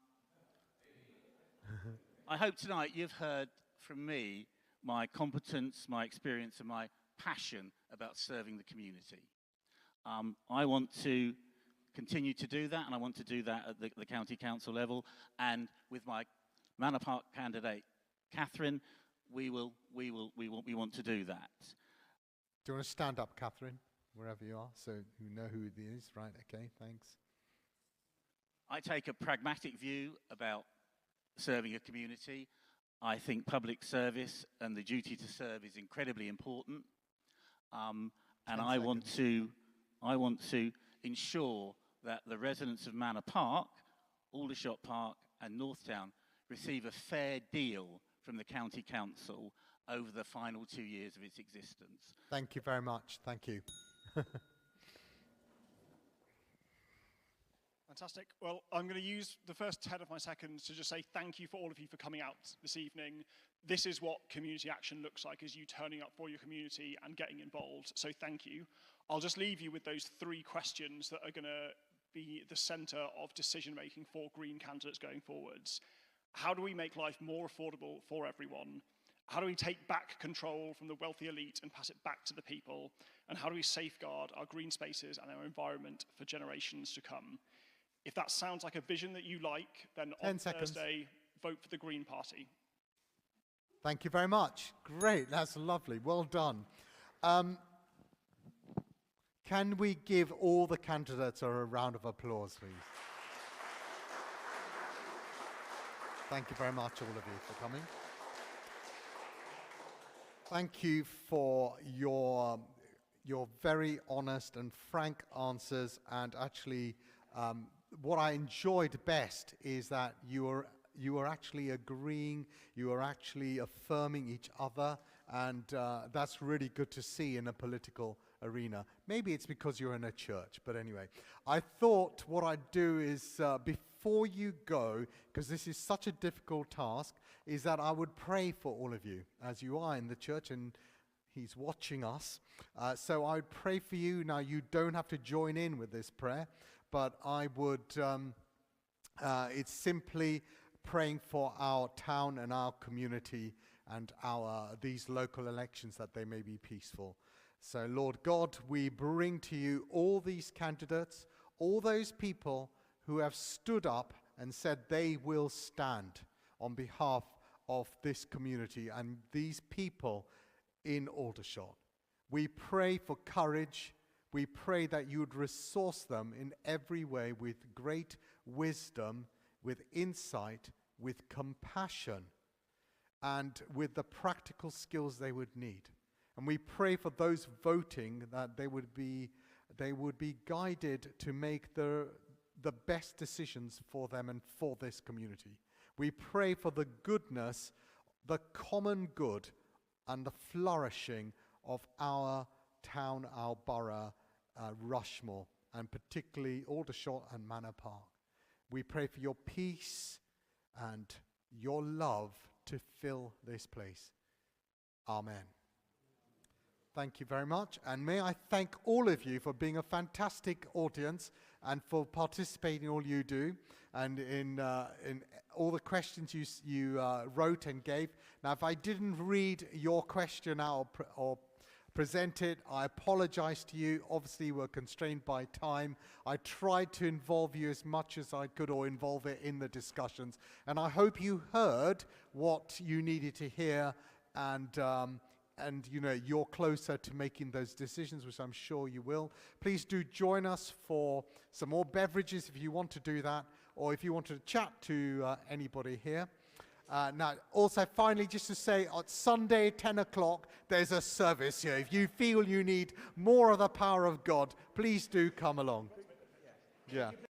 hope tonight you've heard from me my competence, my experience, and my passion about serving the community. I want to continue to do that, and I want to do that at the county council level. And with my Manor Park candidate, Catherine, we want to do that. Do you want to stand up, Catherine, wherever you are, so you know who it is? Right, okay, thanks. I take a pragmatic view about serving a community. I think public service and the duty to serve is incredibly important. And I want to ensure that the residents of Manor Park, Aldershot Park and Northtown receive a fair deal from the county council over the final 2 years of its existence. Thank you very much. Thank you. Fantastic. Well, I'm going to use the first 10 of my seconds to just say thank you for all of you for coming out this evening. This is what community action looks like, is you turning up for your community and getting involved. So thank you. I'll just leave you with those 3 questions that are going to be the centre of decision-making for Green candidates going forwards. How do we make life more affordable for everyone? How do we take back control from the wealthy elite and pass it back to the people? And how do we safeguard our green spaces and our environment for generations to come? If that sounds like a vision that you like, then on Thursday, vote for the Green Party. Thank you very much. Great, that's lovely. Well done. Can we give all the candidates a round of applause, please? Thank you very much, all of you, for coming. Thank you for your very honest and frank answers, and actually what I enjoyed best is that you are actually agreeing, you are actually affirming each other, and that's really good to see in a political arena. Maybe it's because you're in a church, but anyway. I thought what I'd do is, before you go, because this is such a difficult task, is that I would pray for all of you, as you are in the church, and he's watching us. So I would pray for you. Now, you don't have to join in with this prayer, but I would, it's simply praying for our town and our community and these local elections, that they may be peaceful. So, Lord God, we bring to you all these candidates, all those people who have stood up and said they will stand on behalf of this community and these people in Aldershot. We pray for courage. We pray that you would resource them in every way with great wisdom, with insight, with compassion, and with the practical skills they would need. And we pray for those voting that they would be guided to make the best decisions for them and for this community. We pray for the goodness, the common good, and the flourishing of our town, our borough, Rushmore, and particularly Aldershot and Manor Park. We pray for your peace and your love to fill this place. Amen. Thank you very much. And may I thank all of you for being a fantastic audience and for participating in all you do and in all the questions you wrote and gave. Now, if I didn't read your question out or present it, I apologize to you. Obviously, we're constrained by time. I tried to involve you as much as I could, or involve it in the discussions. And I hope you heard what you needed to hear, and you know, you're closer to making those decisions, which I'm sure you will. Please do join us for some more beverages if you want to do that, or if you want to chat to anybody here. Now, also, finally, just to say, on Sunday, 10 o'clock, there's a service here. If you feel you need more of the power of God, please do come along. Yeah.